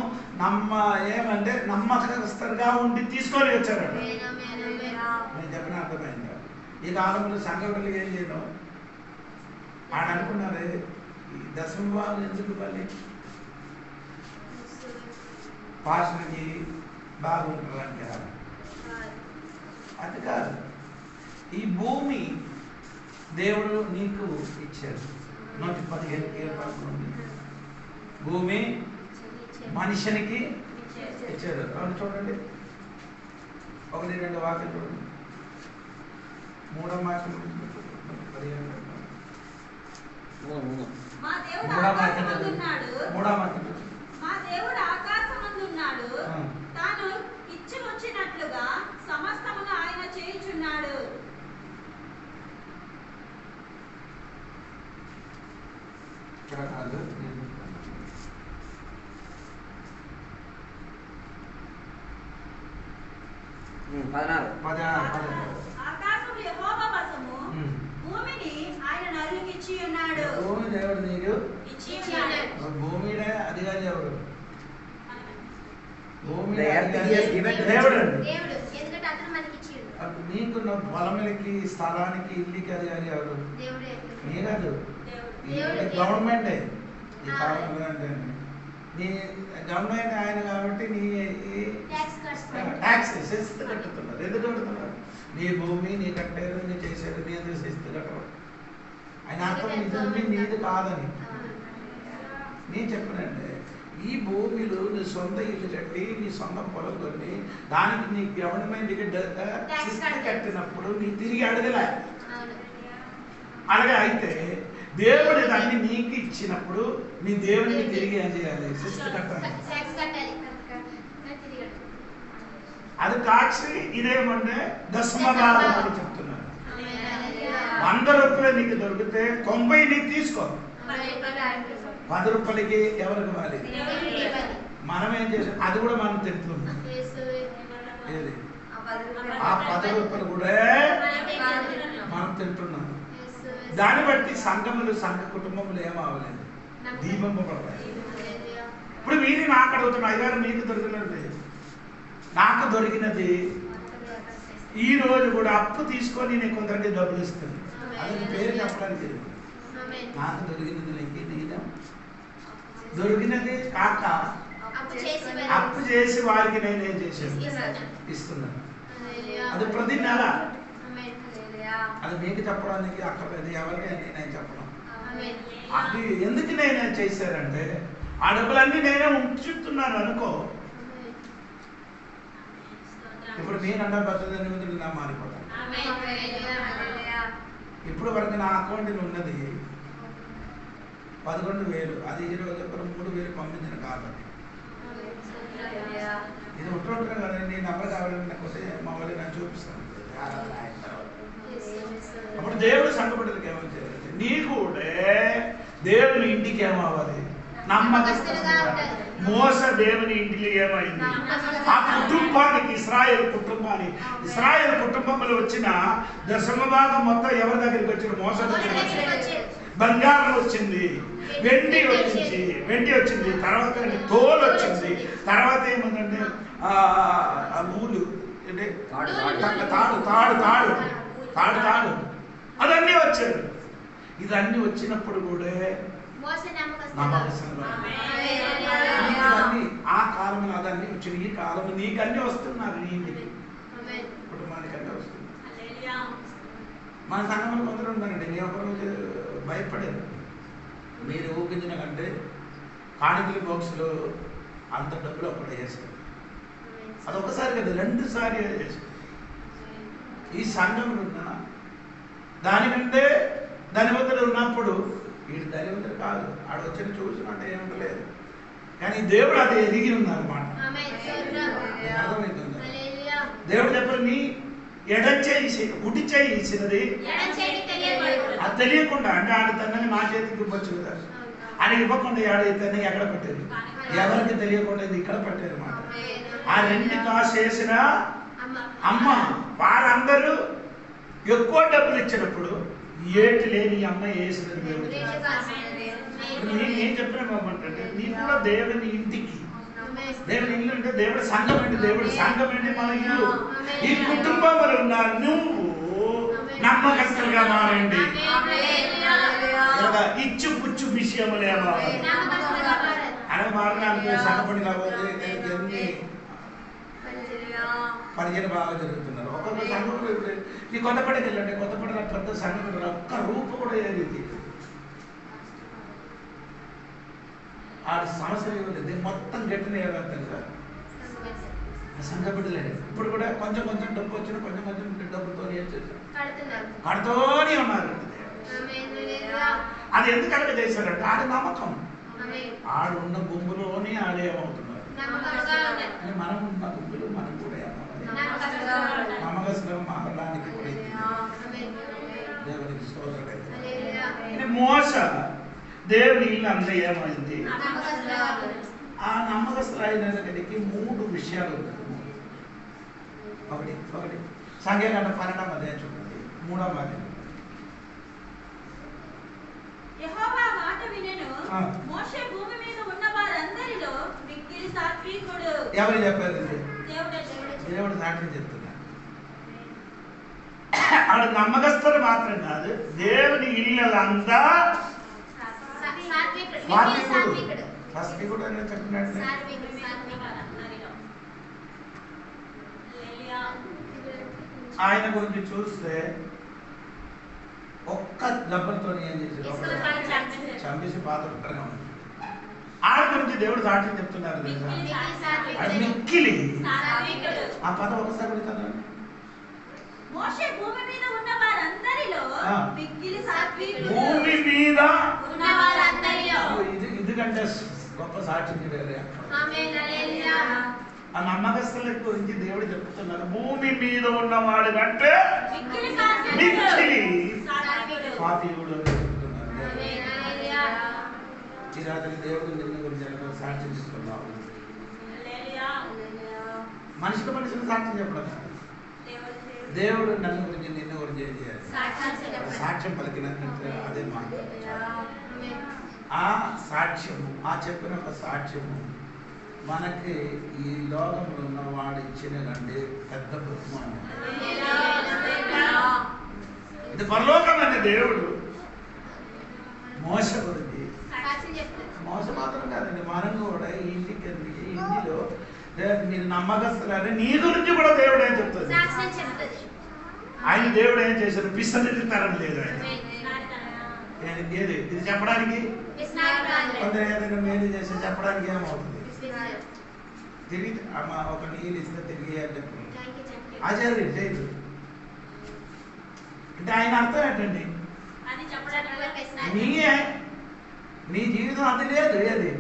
ఏమంటే నమ్మకస్తులుగా ఉండి తీసుకొని వచ్చారు. నేను చెప్పిన అర్థమైంది. ఈ కాలంలో సంఘటనలు ఏం చేయడం ఆడ అనుకున్నారే ఈ దశమ భాగం ఎందుకు ఇవ్వాలి, పాస్టర్కి బాగుంటారని కాదు, అది కాదు. ఈ భూమి దేవుడు నీకు ఇచ్చాడు. 115 కీర్తనలు భూమి మనిషినికి ఇచ్చాడు. అవును చూడండి, 1-2 వాక్యం చూడండి. 3వ వాక్యం మా దేవుడు ఆకాశమందున్నాడు, తాను ఇచ్చి వచ్చినట్లుగా సమస్తమును ఆయన చేయుచున్నాడు. ఆకాశము యెహోవా వశము, భూమిని ఆయన నరునికి ఇచ్చి ఉన్నాడు. భూమి దేవుడు నీకు ఇచ్చి ఉన్నాడు. భూమి అధికారి ఎవరు? భూమి దేవుడు. నీకున్న పొలములకి స్థలానికి ఇల్లుకి అధికారి ఎవరు? నీ కాదు, గవర్నమెంటే. ఈ కాలంలో అంటే నీ గవర్నమెంట్ ఆయన కాబట్టి నీ ట్యాక్స్ శిస్తు కట్టుతున్నారు. ఎందుకు కట్టుతున్నారు? నీ భూమి నీ కట్టారు, నీ చేశారు, నీ ఎందుకు శిస్తు కట్టరు? ఆయన అర్థం నీ భూమి నీది కాదని. నేను చెప్పనంటే ఈ భూమిలో నీ సొంత ఇల్లు కట్టి నీ సొంత పొలం కొని దానికి నీ గవర్నమెంట్ శిస్తు కట్టినప్పుడు నీ తిరిగి అడగలే. అలాగే అయితే దేవుడు దాన్ని నీకు ఇచ్చినప్పుడు నీ దేవుడిని తిరిగి ఏం చేయాలి? శిస్తు కట్టాలి. అది ట్యాక్స్. ఇదేమంటే దశమ భాగం అని చెప్తున్నారు. 100 రూపాయలు నీకు దొరికితే 90 నీకు తీసుకో. 10 రూపాయలకి ఎవరికి ఇవ్వాలి? మనం ఏం చేసాం? అది కూడా మనం తింటున్నాం. ఏది ఆ 10 రూపాయలు కూడా మనం తింటున్నాం. దాన్ని బట్టి సంఘ కుటుంబములు ఏమవలేదు, దీపింపబడతాయి. ఇప్పుడు వీరి నాకు అడుగుతున్నా, అయ్యారు మీకు దొరికినది నాకు దొరికినది ఈ రోజు కూడా అప్పు తీసుకొని నేను కొందరికి డబ్బులు ఇస్తాను. అది పేరు చెప్పడానికి నాకు దొరికినది నీకు దొరికినది కాక అప్పు చేసి వారికి నేను ఏం చేశాను? ఇస్తున్నాను. అది ప్రతి నెల. అది మీకు చెప్పడానికి అక్కర్లేదు, ఎవరికైనా నేను చెప్పడం. అది ఎందుకు నేనే చేశానంటే ఆ డబ్బులన్నీ నేనే ఉంచుతున్నాను అనుకో. ఇప్పుడు నేనంటే 18 నా మారిపోతాను. ఇప్పుడు వరకు నా అకౌంట్లో ఉన్నది 11,000. అది ఈ రోజు 3,000 పంపించిన కాబట్టి ఇది ఉంటుంటాను కదా. నేను నెంబర్ కావాలంటే కొద్ది మా వాళ్ళు నేను చూపిస్తాను. అప్పుడు దేవుడు సంఘపడలకు ఏమని చేయాలి? నీ కూడా దేవుని ఇంటికి ఏమవ్వాలి? నమ్మకస్తులుగా. మోస దేవుని ఇంటికి ఏమైంది? ఆ కుటుంబానికి ఇశ్రాయేలు కుటుంబంలో వచ్చిన దశమ భాగం మొత్తం ఎవరి దగ్గరికి వచ్చిన? మోస దగ్గరికి వచ్చింది. బంగారం వచ్చింది, వెండి వచ్చింది, తర్వాత తోలు వచ్చింది, తర్వాత ఏముందంటే నూలు అంటే తాడు అదన్నీ వచ్చాడు. ఇదన్నీ వచ్చినప్పుడు కూడా నమ్మకస్తులు. ఆ కాలం అదన్నీ వచ్చింది, ఈ కాలం నీకు అన్నీ వస్తున్నారు, నీ ఇంటికి కుటుంబానికి అన్నీ వస్తుంది. మన సంఘంలో కొందరు ఉన్నారండి, నేను ఒకరోజు భయపడాను. మీరు ఊపించిన కంటే కాணிకల బాక్స్లో అంత డబ్బులు అప్పుడు చేస్తారు. అది ఒకసారి కదా, 2 సార్లు చేస్తారు. ఈ సంఘంలో ఉన్న దానికంటే ధనవంతుడు ఉన్నప్పుడు వీడు ధనవంతుడు కాదు, ఆడ వచ్చిన చూసినట్టు ఏముండలేదు. కానీ దేవుడు అది ఎదిగి ఉందన్నమాట. అర్థమవుతుంది. దేవుడు చెప్పరు, నీ ఎడం చేసి కుడి చేసినది అది తెలియకుండా, అంటే ఆడ తనని మా చేతికి ఇవ్వచ్చు కదా, అని ఇవ్వకుండా ఆడైతేనే ఎక్కడ పట్టేది, ఎవరికి తెలియకుండా ఇక్కడ పట్టేది మాట. ఆ 2 కాసు వేసిన అమ్మ వారందరూ ఎక్కువ డబ్బులు ఇచ్చినప్పుడు ఏటి లేని అమ్మ వేసినది దేవుడు. నేను చెప్పిన అంటే నీ కూడా దేవుని ఇంటికి, దేవుని ఇల్లు అంటే దేవుడి సంఘం అంటే, దేవుడి సంఘం అంటే మన ఇల్లు. ఈ కుటుంబంలో ఉన్న నువ్వు నమ్మకస్తులుగా మారండి. ఇచ్చు పుచ్చు విషయములేమో అని మారడానికి సంఘపడి కాబట్టి ఎన్ని పరిచయం బాగా జరుగుతున్నారు. ఒక్కొక్క సంఘంలో ఇప్పుడు ఈ కొత్తపేటకి వెళ్ళండి, కొత్తపేట పెద్ద సంఘం ఒక్క రూపు కూడా ఏది ఆ సంవత్సరం ఇవ్వలేదు, మొత్తం గట్టిన ఏమంటారు సార్ సంఘ బిడ్డలే. ఇప్పుడు కూడా కొంచెం కొంచెం డబ్బు వచ్చిన కొంచెం కొంచెం డబ్బుతో ఏం చేశారు, కడుతూనే ఉన్నారు. అది ఎందుకు అలగ చేశారంటే ఆడ నమ్మకం, ఆడు ఉన్న గుంపులోనే ఆడేమవుతున్నారు. మనం ఉన్న గుంపులు మనం కూడా నమ్మకస్తులు మారడానికి దేవునికి స్తోత్రం. మోస దేవుని ఇల్లు అంతా ఏమైంది, ఆ నమ్మకస్తులు అయిన దగ్గరికి 3 విషయాలు ఉన్నాయి. ఒకటి సంఖ్యాకాండ 12వ అధ్యాయం చూడండి, 3వ అధ్యాయం. యెహోవా మాట వినెను, మోషే భూమి మీద ఉన్న వారందరిలో మిక్కిలి సాత్వికుడు. ఎవరు చెప్పారు? దేవుడు సాక్షి చెప్తున్నారు. ఆడ నమ్మకస్తులు మాత్రం కాదు, దేవుని ఇల్లంతా సాత్వికుడు అని చెప్పినట్టు. ఆయన గురించి చూస్తే ఒక్క దెబ్బలతో ఏం చేశారు, చంపేసి పాత్రగా ఉంది. ఆయన గురించి దేవుడు సాక్ష్యం చెప్తున్నారు. మిక్కిలి ఆ పదం ఒకసారి పెడతాను. మోషే భూమి మీద ఉన్న వారందరిలో మిక్కిలి సాత్వికుడు. భూమి మీద ఉన్న వారందరిలో ఇదికంటే గొప్ప సాక్ష్యం వేరే. ఆ నమ్మకస్తుల గురించి దేవుడు చెప్తున్నారు. భూమి మీద ఉన్నవాడు కంటే మిక్కిలి సాత్వికుడు అని చెప్తున్నారు. ఈ రాత్రి దేవుడు నిన్ను గురించి సాక్ష్యం చెప్తున్నావు. మనిషిని సాక్ష్యం చెప్పడం, దేవుడు నన్ను గురించి నిన్ను గురించి ఏం చేయాలి, సాక్ష్యం పలికినంటే అదే మాట. ఆ సాక్ష్యము, ఆ చెప్పిన ఒక సాక్ష్యము మనకి ఈ లోకంలో ఉన్న వాడు ఇచ్చిన కంటే పెద్ద బహుమానం. ఇది పరలోకమైన దేవుడు మోస గురించి, మోస మాత్రం కాదండి, మనం కూడా ఈ ఇంటిలో మీరు నమ్మకస్తులారే నీ గురించి కూడా దేవుడు ఏం చెప్తుంది. ఆయన దేవుడు ఏం చేశారు, పిసరికి తరం లేదు ఆయన. ఏది ఇది చెప్పడానికి కొందరు ఏదైనా మేలు చేసి చెప్పడానికి ఏమవుతుంది, తిరిగి ఒక నీళ్ళు ఇస్తే తిరిగి అని చెప్పండి ఆచార్య చేయదు అంటే ఆయన అర్థం ఏంటండి, నీ జీవితం అది లేదు, ఏది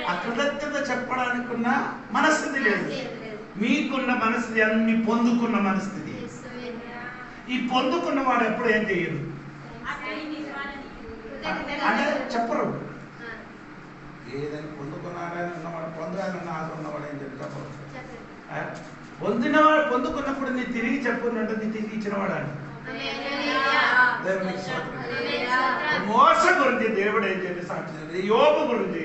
ఆ కృతజ్ఞత చెప్పడానికి ఉన్న మనస్థితి లేదు. మీకున్న మనస్థితి అన్ని పొందుకున్న మనస్థితి. ఈ పొందుకున్న వాడు ఎప్పుడు ఏం చేయదు అంటే చెప్పరు. ఏదైనా పొందుకున్నాడని ఉన్నవాడు, పొందాలన్న ఆశ ఉన్నవాడు ఏం చెప్పి చెప్పరు. పొందినవాడు పొందుకున్నప్పుడు నీ తిరిగి చెప్పుకున్నట్టు నీ తిరిగి ఇచ్చినవాడు అని. మోస గురించి దేవుడు ఏం చెప్పి సాక్షి, యోబు గురించి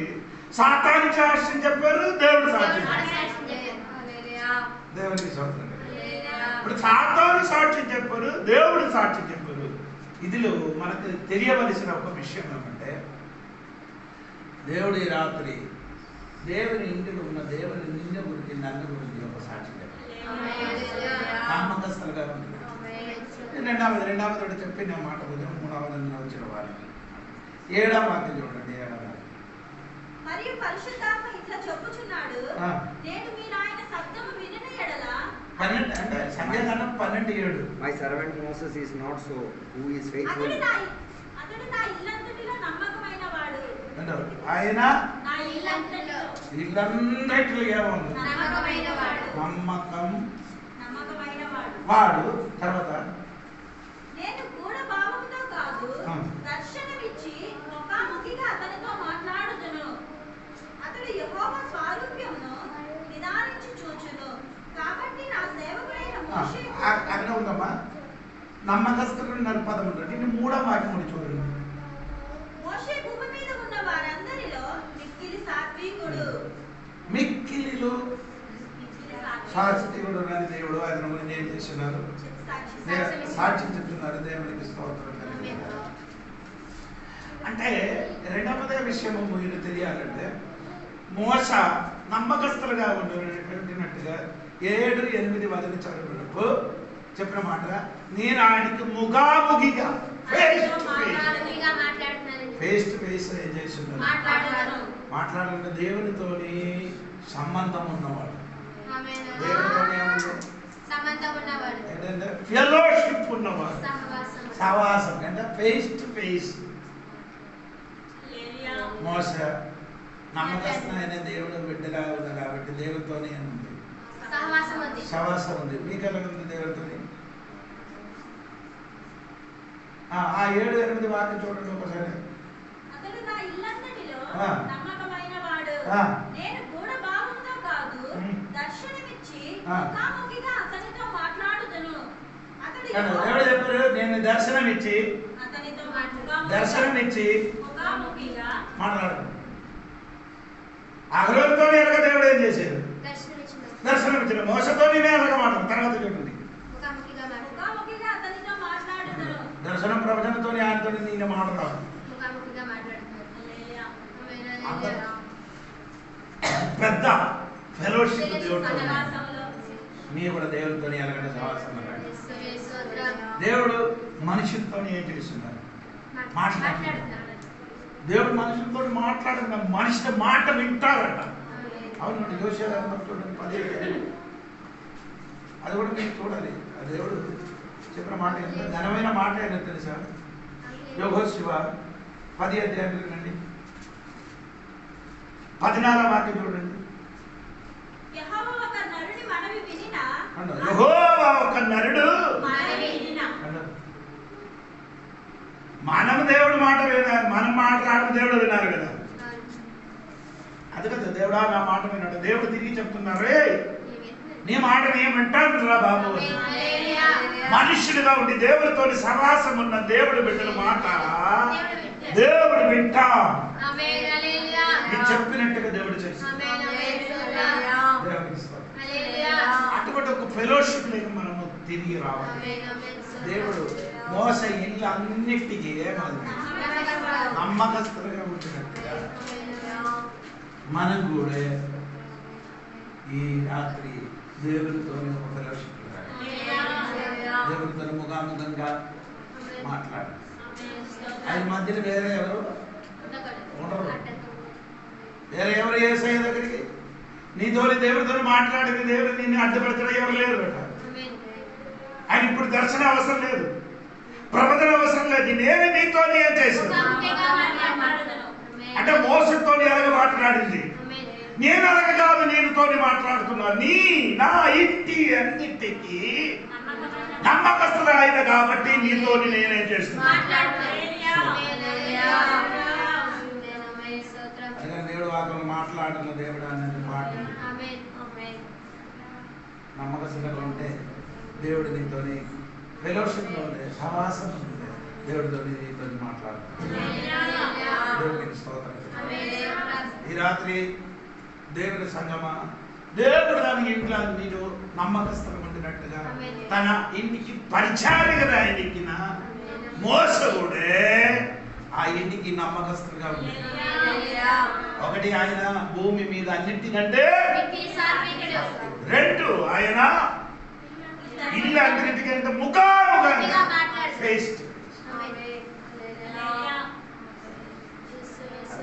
సాతానికి సాక్ష్యం చెప్పారు, దేవుడు సాక్ష్యం దేవునికి స్వాతంత్రం. ఇప్పుడు సాతాను సాక్ష్యం చెప్పారు, దేవుడు సాక్ష్యం చెప్పారు. ఇదిలో మనకు తెలియవలసిన ఒక విషయం ఏమంటే దేవుడు ఈ రాత్రి దేవుని ఇంటిలో ఉన్న దేవుని నిన్ను గురించి నన్ను గురించి ఒక సాక్షి నమ్మకస్తులుగా ఉంటుంది. రెండవది చెప్పిన మాట ఉదయం 3వ వచ్చిన వారికి 7వ వాక్యం చూడండి. 7వ మరియు పరిశుద్ధాత్మ ఇట్లా చెప్పుచున్నాడు, నేను మీరు ఆయన శబ్దము వినిన ఎడల 12 అంటే సంఖ్యాకాండం 12:7. My servant Moses is not so, who is faithful. అతడు నా ఇల్లంతటిలో నమ్మకమైన వాడు. ఆయన నా ఇల్లంతటిలో ఏముంది? నమ్మకమైన వాడు. నమ్మకమైన వాడు. వాడు. తర్వాత నేను గూఢ భావంతో కాదు, దర్శనమిచ్చి ముఖాముఖిగా అతనితో మాట్లాడుదును. అతడు యెహోవా స్వరూప్యమును నిదానించి చూచును. కాబట్టి నా సేవకుడైన మోషే అక్కడ ఉందమ్మా, నమ్మకస్తులు పదం ఉంటుంది. 3వ వాక్యం చూడండి. మోషే భూమి మీద ఉన్న వారందరిలో మిక్కిలి సాత్వికుడు. మిక్కిలిలో సాత్వికుడు అని దేవుడు ఆయన గురించి ఏం చేస్తున్నారు? సాక్ష్యం చెప్తున్నారు. దేవునికి స్తోత్రం. అంటే రెండవదే విషయం మీరు తెలియాలంటే, మోస నమ్మకస్తులుగా ఉండినట్టుగా 7-8 వదిలి చదువుకు చెప్పిన మాట, నేను ఆయనకి ముఖాముఖిగా ఫేస్ టు ఫేస్ ఏం చేస్తున్నాను? మాట్లాడుకుంటే దేవునితోని సంబంధం ఉన్నవాడు. దేవునితోని ఏంటంటే ఫెలోషిప్ ఉన్నవాడు, సహవాసం అంటే ఫేస్ టు ఫేస్. మోస నమ్మకస్తున్న దేవుడు బిడ్డగా ఉంది కాబట్టి దేవుడితోనే ఉంది, సహవాసం ఉంది. మీకు ఎలా ఉంది దేవుడితోని? ఆ 7-8 వాక్యం చూడండి ఒకసారి. అతడు నా ఇల్లంతటిలో నమ్మకమైన వాడు. నేను గూఢ భావంతో కాదు, దర్శనమిచ్చి ముఖాముఖిగా అతనితో మాట్లాడుదును. అతడు ఎవరు చెప్పారు? నేను దర్శనమిచ్చి ముఖాముఖిగా మాట్లాడు. అహరోనుతో ఎలాగ దేవుడు ఏం చేశాడు? దర్శనమిచ్చిన. మోసతో ఎలాగ మాట్లాడు. తర్వాత చూడండి. ముఖాముఖిగా అతనితో మాట్లాడుదును. దర్శనం ప్రవచనతో ఆయనతో నేను మాట్లాడు. పెద్ద ఫెలోషిప్ దేవుడితో. మీరు కూడా దేవుడితో ఎలాగంటే సహవాసం. దేవుడు మనుషులతో ఏం చేస్తున్నారు? మాట్లాడుతున్నారు. దేవుడు మనుషులతో మాట్లాడుతున్నారు. మనిషి మాట వింటారట. అవునండి. యోసేపు చూడండి 15. అది కూడా మీరు చూడాలి. ఆ దేవుడు చెప్పిన మాట ఎంత ఘనమైన మాట అయినా తెలుసా? యెహోషువ 10 నుండి 14వ వాక్యం చూడండి. యెహోవా ఒక నరుని మనవి వినినా, యెహోవా ఒక నరుడు మనవి వినినా. మనం దేవుడు మాట వినాలి. మనం మాట్లాడడం దేవుడు విన్నారు కదా. అది కదా దేవుడా నా మాట విన్నాడు. దేవుడు తిరిగి చెప్తున్నారు, నీ మాట ఏమంటాడురా బాబు. మనుష్యుడిగా ఉండి దేవుడితో సహవాసం ఉన్న దేవుడు బిడ్డల మాట దేవుడు వింటా. చెప్పినట్టుగా దేవుడు చేస్తాడు. అటువంటి ఒక ఫెలోషిప్ లేక మనము తిరిగి రావాలి. దేవుడు మోస ఇల్లు అన్నిటికీ నమ్మకస్తులుగా ఉంటున్నట్టుగా మనం కూడా ఈ రాత్రి దేవుడితో ఒక ఫెలోషిప్ దేవుడితో ముఖాముఖంగా మాట్లాడాలి. ఆయన మధ్యలో వేరే ఎవరు ఉండరు. వేరే ఎవరు యేసయ్య దగ్గరికి నీతోని దేవుడితో మాట్లాడింది దేవుడు నిన్ను అడ్డుపరచడం ఎవరు లేరు బట. ఆయన ఇప్పుడు దర్శనం అవసరం లేదు, ప్రవచన అవసరం లేదు. నేను నీతోని ఏం చేశాను అంటే మోసంతో ఎలాగ మాట్లాడింది. నేను అలాగ కాదు, నేనుతోని మాట్లాడుతున్నా. నా ఇంటి అన్నింటికి నమ్మకస్తులు ఆయన కాబట్టి నీతోని నేనేం చేస్తున్నా. దేవుడు వాటిని మాట్లాడిన దేవుడు అనేది మాట నమ్మకస్తులుగా ఉంటే దేవుడు నీతోని ఫెలోషిప్లో ఉండే సహవాసం ఉంటే దేవుడితో నీతో మాట్లాడుతున్నాడు. దేవుడికి స్తోత్రం. ఈ రాత్రి దేవుడి సంగమా, దేవుడు దాని ఇంట్లో మీరు నమ్మకస్తులు ఉండినట్టుగా తన ఇంటికి పరిచారిగా ఎక్కిన మోసగుడే ఆ ఇంటికి నమ్మకస్తులుగా ఉంది. ఒకటి, ఆయన భూమి మీద అన్నింటికంటే రెండు, ఆయన ఇల్లు అన్నింటికంటే ముఖాముఖంగా ఫేస్ టు ఫేస్.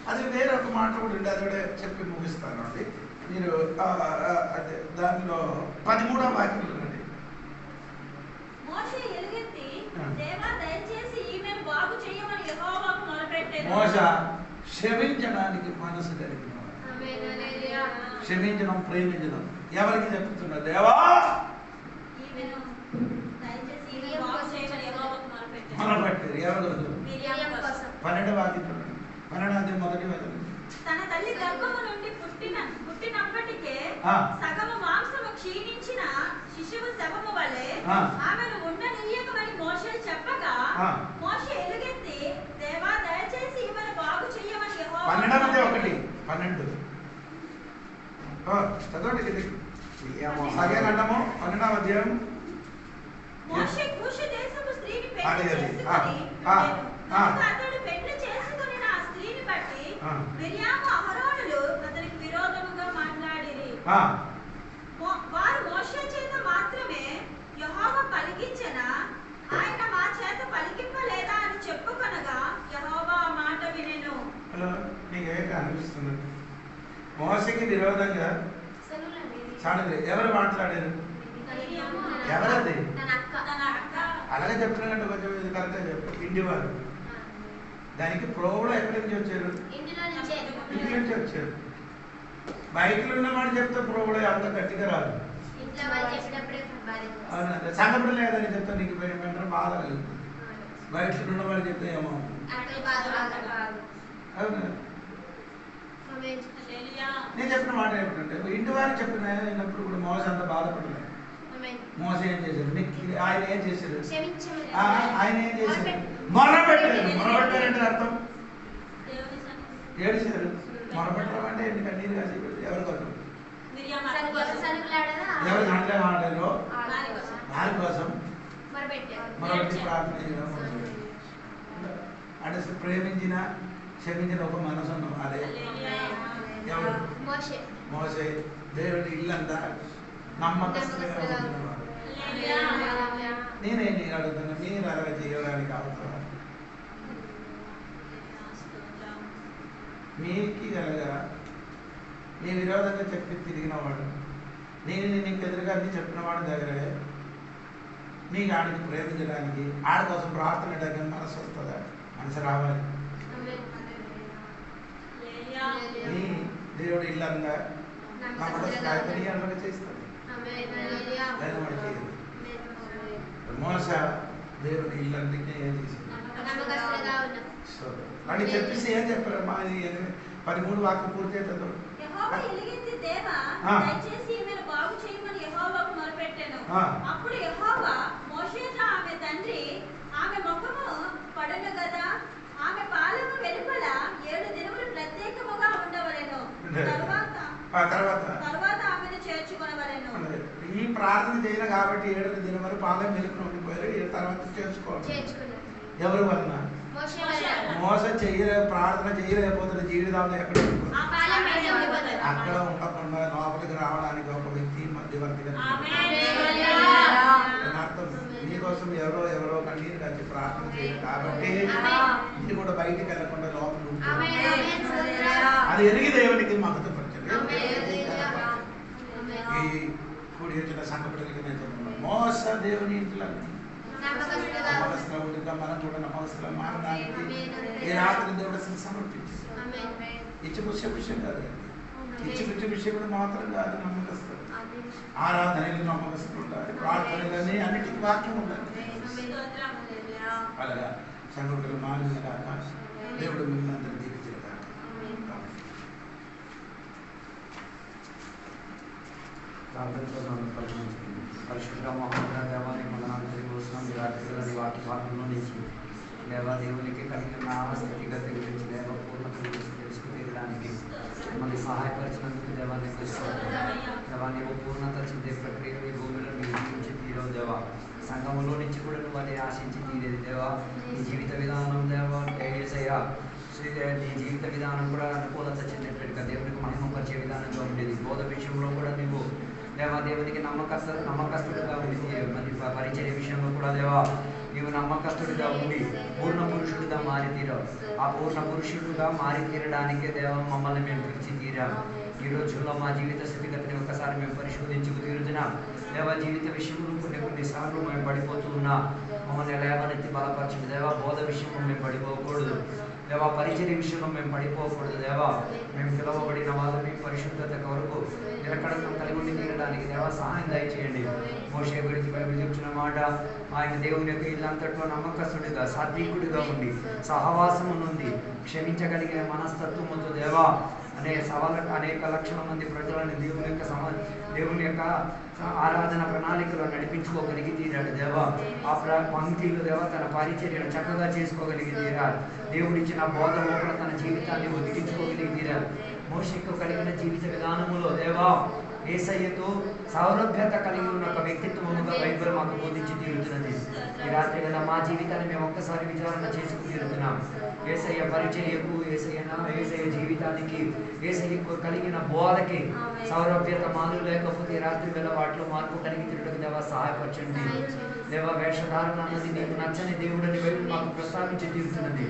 అది వేరే ఒక మాట కూడా ఉంది, అది కూడా చెప్పి ముగిస్తాను అండి. మీరు అదే దానిలో 13వ వాక్యం ఉందండి. మోషే ఎలుగెత్తి, దేవా దయచేసి ఈమెను బాగు చేయమని యెహోవాకు మొరపెట్టెను. మోషే క్షమించడానికి మనసు కలిగిన క్షమించడం, ప్రేమించడం. ఎవరికి చెప్తున్నారు? దేవా ఈమెను దయచేసి ఈమెను బాగు చేయమని యెహోవాకు మొరపెట్టెను. మొరపెట్టారు. ఎవరు? మిరియాము కోసం. 12వ వాక్యం, 12వ మొదటి వచనం. తన తల్లి గర్భము నుండి పుట్టినప్పటికే సగము మాంసము క్షీణించిన శిశువు శవము వలె ఆమెను ఉండనీయకమని మోషే చెప్పగా, మోషే ఎలుగెత్తి, దేవా దయచేసి ఈమెను బాగు చెయ్యమని యెహోవాకు 12 చదవండి. సాగేనండము 12వ అధ్యాయం. మోషే కూషు దేశపు స్త్రీని పెళ్లి అది. చేసుకొని అతడు పెళ్లి చేసుకొని ఆ స్త్రీని బట్టి మిరియాము అహరోనులు అతనికి విరోధముగా మాట్లాడిరి. వారు మోషే చేత మాత్రమే యెహోవా పలికించెనా, ఆయన మా చేత పలికింపలేదా అని చెప్పుకొనగా యెహోవా ఆ మాట వినెను. నీకు ఏంటి అనిపిస్తుంది? మోషేకి విరోధంగా చాడదు. ఎవరు మాట్లాడారు? ఎవరది? అలాగే చెప్తున్నట్టు కొంచెం ఇది కరెక్ట్గా చెప్పు. ఇంటి వారు. దానికి ప్రోగులు ఎక్కడి నుంచి వచ్చారు? ఇంటి నుంచి వచ్చారు. బయటలో ఉన్నవాడు చెప్తే ప్రోగులు అంత గట్టిగా రాదు. సంగపడి లేదని చెప్తే నీకు వెంటనే బాధ కలుగుతుంది. బయటలో ఉన్నవాడు చెప్తే ఏమో అవునా? నేను చెప్పిన మాట ఏమిటంటే, ఇంటి వారికి చెప్పినప్పుడు కూడా మోస అంత బాధపడలేదు. మోస ఏం చేశారు? ఆయన ఏం చేశారు? ఆయన ఏం చేశారు? మొరపెట్టారు. మొరపెట్టారంటే అర్థం ఏడిచారు. మొరపెట్టడం అంటే ఏంటి? కన్నీరు కాసి ఎవరి కోసం? ఎవరు దాంట్లో మాట్లాడారో వారి కోసం మొరపెట్టి ప్రార్థన చేయడం. అంటే ప్రేమించిన, క్షమించిన ఒక మనసు ఉన్నాం. అదే ఎవరు? మోసే. దేవుడి ఇల్లంతా నమ్మకస్తులుగా ఉంటున్నవాడు. నేనేం అడుగుతున్నా, మీరు అలాగే చేయడానికి అవుతారా? మీకు కలగా నీ విరోధంగా చెప్పి తిరిగినవాడు, నేను నీకు ఎదురుగా అన్ని చెప్పినవాడు దగ్గరే నీకు ఆడికి ప్రేమించడానికి, ఆడి కోసం ప్రార్థన చేయడానికి మనసు వస్తుందా? మనసు రావాలి. నీ దేవుడు ఇల్లంగా నమ్మకస్తులు అలాగే చేస్తాడు. మోస దేవుడి ఇల్లందుకే ఏం చేసింది? అని చెప్పేసి ఏం చెప్పారమ్మా? 13 వాక్యం పూర్తి అవుతుంది. యెహోవా ఎలుగెత్తి, దేవా దయచేసి ఈమెను బాగు చేయమని యెహోవాకు మొరపెట్టెను. అప్పుడు యెహోవా మోషేతో, ఆమె తండ్రి ఆమె ముఖము పడును గదా, ఆమె పాలము వెలుపల 7 దినములు ప్రత్యేకముగా ఉండవలెను, తరువాత ఆమెను చేర్చుకొనవలెను. ఈ ప్రార్థన చేయను కాబట్టి 7 దినం వరకు పాలెం వెలుపున ఉండిపోయారు. తర్వాత చేర్చుకోవాలి. ఎవరి వలన? మోస ప్రార్థన చేయలేకపోతున్న జీవితంలో ఎక్కడ అక్కడ ఉండకుండా లోపలికి రావడానికి ఒక వ్యక్తి మధ్యవర్తిగా అర్థం. మీకోసం ఎవరో కన్నీరు కలిసి ప్రార్థన చేయరు కాబట్టి ఇది కూడా బయటికి వెళ్ళకుండా లోపల ఉంటుంది. అది ఎరిగి దేవునికి మహత్వపరచండి. ఈ కూడి వచ్చిన సంఘపడికి నేను చెప్తున్నాను, మోస దేవుని ఇంట్లో నమ్మకస్తులు మనం కూడా నమ్మకస్తులు మారడానికి ఈ రాత్రి దేవుడు సమర్పించారు. ఇచ్చిపుచ్చే విషయం కాదు, ఇచ్చిపుచ్చే విషయం కూడా మాత్రం కాదు. నమ్మకస్తులు ఆరాధనలు నమ్మకస్తులు ఉండాలి, ప్రార్థనలన్నీ అన్నిటికీ వాక్యం ఉండాలి. అలాగా సంఘటనలు మారిన కాక దేవుడు మిమ్మల్ని అందరూ దీవించిన కాక. పరిశుద్ధ మహోదయ దేవానికి వందనాలు తెలియవస్తున్నాం. ఈ రాత్రి వాటి భాగంలో నుంచి దేవా దేవునికి కలిగిన స్థితిగతి గురించి దేవ పూర్ణత గురించి తెలుసుకుని తీరడానికి మిమ్మల్ని సహాయపరిచినందుకు దేవాన్ని దేవాన్ని పూర్ణత చెందే ప్రక్రియ ఈ భూమిలో మీరు తీరవు దేవా. సంఘములో నుంచి కూడా నువ్వు అది ఆశించి తీరేది దేవా. నీ జీవిత విధానం దేవా యేసయ్యా, నీ జీవిత విధానం కూడా అనుకూలత చెందేటట్టుగా దేవునికి మహిమపరిచే విధానంగా ఉండేది. బోధ విషయంలో కూడా నువ్వు దేవా దేవునికి నమ్మకస్తుడిగా ఉండి మరి పరిచర్య విషయంలో కూడా దేవా నీవు నమ్మకస్తుడిగా ఉండి పూర్ణ పురుషుడిగా మారి తీరావు. ఆ పూర్ణ పురుషుడిగా మారి తీరడానికే దేవా మమ్మల్ని మేము పిలిచి తీరాము. ఈ రోజుల్లో మా జీవిత స్థితిగతిని ఒకసారి మేము పరిశోధించుకు తీరుతున్నాం దేవా. జీవిత విషయంలో కొన్నిసార్లు మేము పడిపోతూ ఉన్నా, మమ్మల్ని లేవనెత్తి బలపరచండి దేవా. బోధ విషయంలో మేము పడిపోకూడదు దేవా, పరిచర్య విషయంలో మేము పడిపోకూడదు దేవా. మేము పిలువబడిన వాళ్ళని పరిశుద్ధత కొరకు నిలకడను కలిగి ఉండి తీరడానికి దేవా సహాయం దయచేయండి. మోషే గురించి బైబిల్ చెప్తున్న మాట, ఆయన దేవుని యొక్క ఇల్లంతట్లో నమ్మకస్తుడిగా సాత్వికుడిగా ఉండి సహవాసము నుండి క్షమించగలిగిన మనస్తత్వముతో దేవా అనేక లక్షల మంది ప్రజలను దేవుని యొక్క ఆరాధన ప్రణాళికలో నడిపించుకోగలిగి తీరాడు దేవా. ఆ పంక్తిలో దేవా తన పరిచర్యను చక్కగా చేసుకోగలిగి తీరాడు. దేవుడిచ్చిన బోధ లోపల తన జీవితాన్ని ఒదిగించుకోగలిగి తీరాడు. మోషేకు కలిగిన జీవిత విధానములో దేవా యేసయ్యతో సౌలభ్యత కలిగి ఉన్న ఒక వ్యక్తిత్వముగా బైబిల్ మాకు బోధించి తీరుతున్నది. ఈ రాత్రి వేళ మా జీవితాన్ని మేము ఒక్కసారి విచారణ చేసుకు తీరుతున్నాం. యేసయ్య పరిచర్యకు, యేసయ్య జీవితానికి, యేసయ్యకు కలిగిన బోధకి సౌలభ్యత మాలు లేకపోతే రాత్రి వేళ వాటిలో మార్పు కలిగి తీరుటకు దేవా సహాయపరచండి దేవా. వేషధారణ అన్నది నీకు నచ్చని దేవుడని బైబిల్ మాకు ప్రస్తావించి తీరుతున్నది.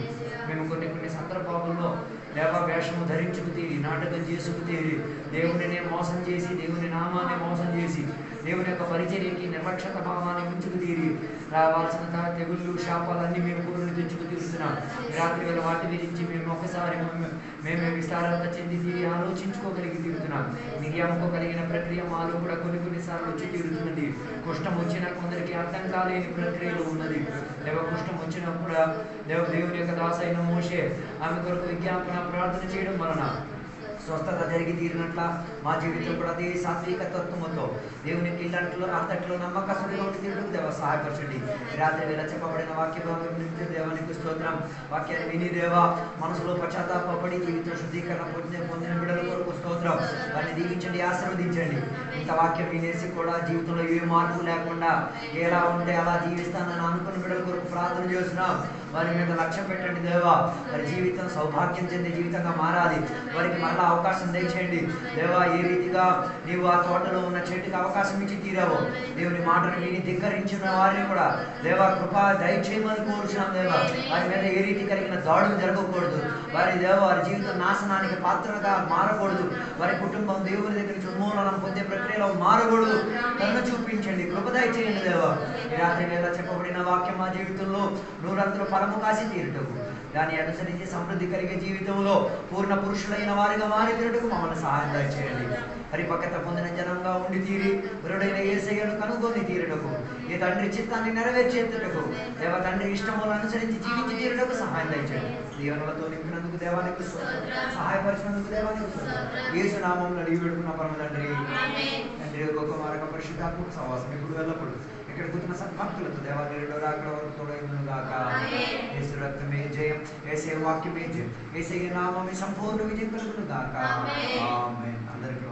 మేము కొన్ని సందర్భాలలో దేవా వేషము ధరించుకు తీరి నాటకం చేసుకు తీరి దేవుడిని మోసం చేసి, దేవుని నామాన్ని మోసం చేసి, దేవుని యొక్క పరిచర్యకి నిర్లక్ష్యత భావాన్ని ఉంచుకు తీరి రావాల్సిన తెగుళ్ళు శాపాలన్నీ మేము పూర్ణ తెచ్చుకు తీరుతున్నాం. రాత్రి వేళ వాటి గురించి మేము ఒకసారి మేము విస్తారంగా చెంది తీరి ఆలోచించుకోగలిగి తీరుతున్నాం. మిరియాముకు కలిగిన ప్రక్రియ మాలో కూడా కొన్నిసార్లు వచ్చి తీరుతున్నది. కుష్టం వచ్చిన కొందరికి అర్థం కాలేని ప్రక్రియలో ఉన్నది దేవ. కుష్టం వచ్చినప్పుడు దేవుని యొక్క దాసైన మోషే ఆమె కొరకు విజ్ఞాపన ప్రార్థన చేయడం వలన స్వస్థత జరిగి తీరినట్ల మా జీవితం కూడా అదే సాత్విక తత్వముతో దేవునికి ఇల్లంట్లో అంతట్లో నమ్మకస్తుడిగా ఉండి తీరుటకు దేవ సహాయపరచండి. రాత్రి వేళ చెప్పబడిన వాక్య భాగం నుంచి దేవానికి స్తోత్రం. వాక్యాన్ని విని దేవా మనసులో పశ్చాత్తాపడి జీవితం శుద్ధీకరణ పొందిన బిడ్డల కొరకు స్తోత్రం. వారిని దీవించండి, ఆశీర్వదించండి. ఇంత వాక్యం వినేసి కూడా జీవితంలో ఏ మార్పు లేకుండా ఎలా ఉంటే అలా జీవిస్తానని అనుకున్న బిడ్డల కొరకు ప్రార్థన చేస్తున్నాం. వారి మీద లక్ష్యం పెట్టండి దేవా. వారి జీవితం సౌభాగ్యం చెందే జీవితంగా మారాలి. వారికి మరలా అవకాశం దయచేయండి దేవా. ఏ రీతిగా నీవు ఆ తోటలో ఉన్న చెట్టుకి అవకాశం ఇచ్చి తీరావో దేవుని మాటను విని ధిక్కరించిన వారిని కూడా దేవా కృపా దయచేయమని కోరుచున్నాం దేవా. వారి మీద ఏ రీతి కలిగిన దాడులు జరగకూడదు. వారి వారి జీవితం నాశనానికి పాత్రగా మారకూడదు. వారి కుటుంబం దేవుని దగ్గర నుంచి ఉన్మూలనం పొందే ప్రక్రియలో మారకూడదు. కరుణ చూపించండి, కృప దయచేయండి దేవా. ఈ రాత్రి వేళ చెప్పబడిన వాక్యం మా జీవితంలో నూరంతలో ఫలము కాసి తీరుటకు, దాన్ని అనుసరించి సమృద్ధి కలిగే జీవితంలో పూర్ణ పురుషులైన వారిగా మారి తీరుటకు మమ్మల్ని సహాయం దయచేయండి. పరిపక్వత పొందిన జనంగా ఉండి తీరి వరుడైన యేసయ్యను కనుగొని తీరుటకు, ఈ తండ్రి చిత్తాన్ని నెరవేర్చేటకు దేవ తండ్రి ఇష్టములను అనుసరించి జీవించి తీరుటకు సహాయం దయచేయండి. దీవెనలతో నింపినందుకు దేవానికి సహాయపరిచినందుకు దేవానికి యేసు నామములో అడిగి పెడుకున్న పరమ తండ్రి. తండ్రి యొక్క కుమారక పరిశుద్ధాత్మక సహవాసం ఇప్పుడు వెళ్ళప్పుడు ఇక్కడ కూర్చున్న సద్భక్తులతో దేవాలయంలో అక్కడ వరకు తోడైందును గాక. యేసు రక్తమే జయం, యేసే వాక్యమే జయం, యేసే నామమే సంపూర్ణ విజయం కలుగును గాక. ఆమేన్. అందరికీ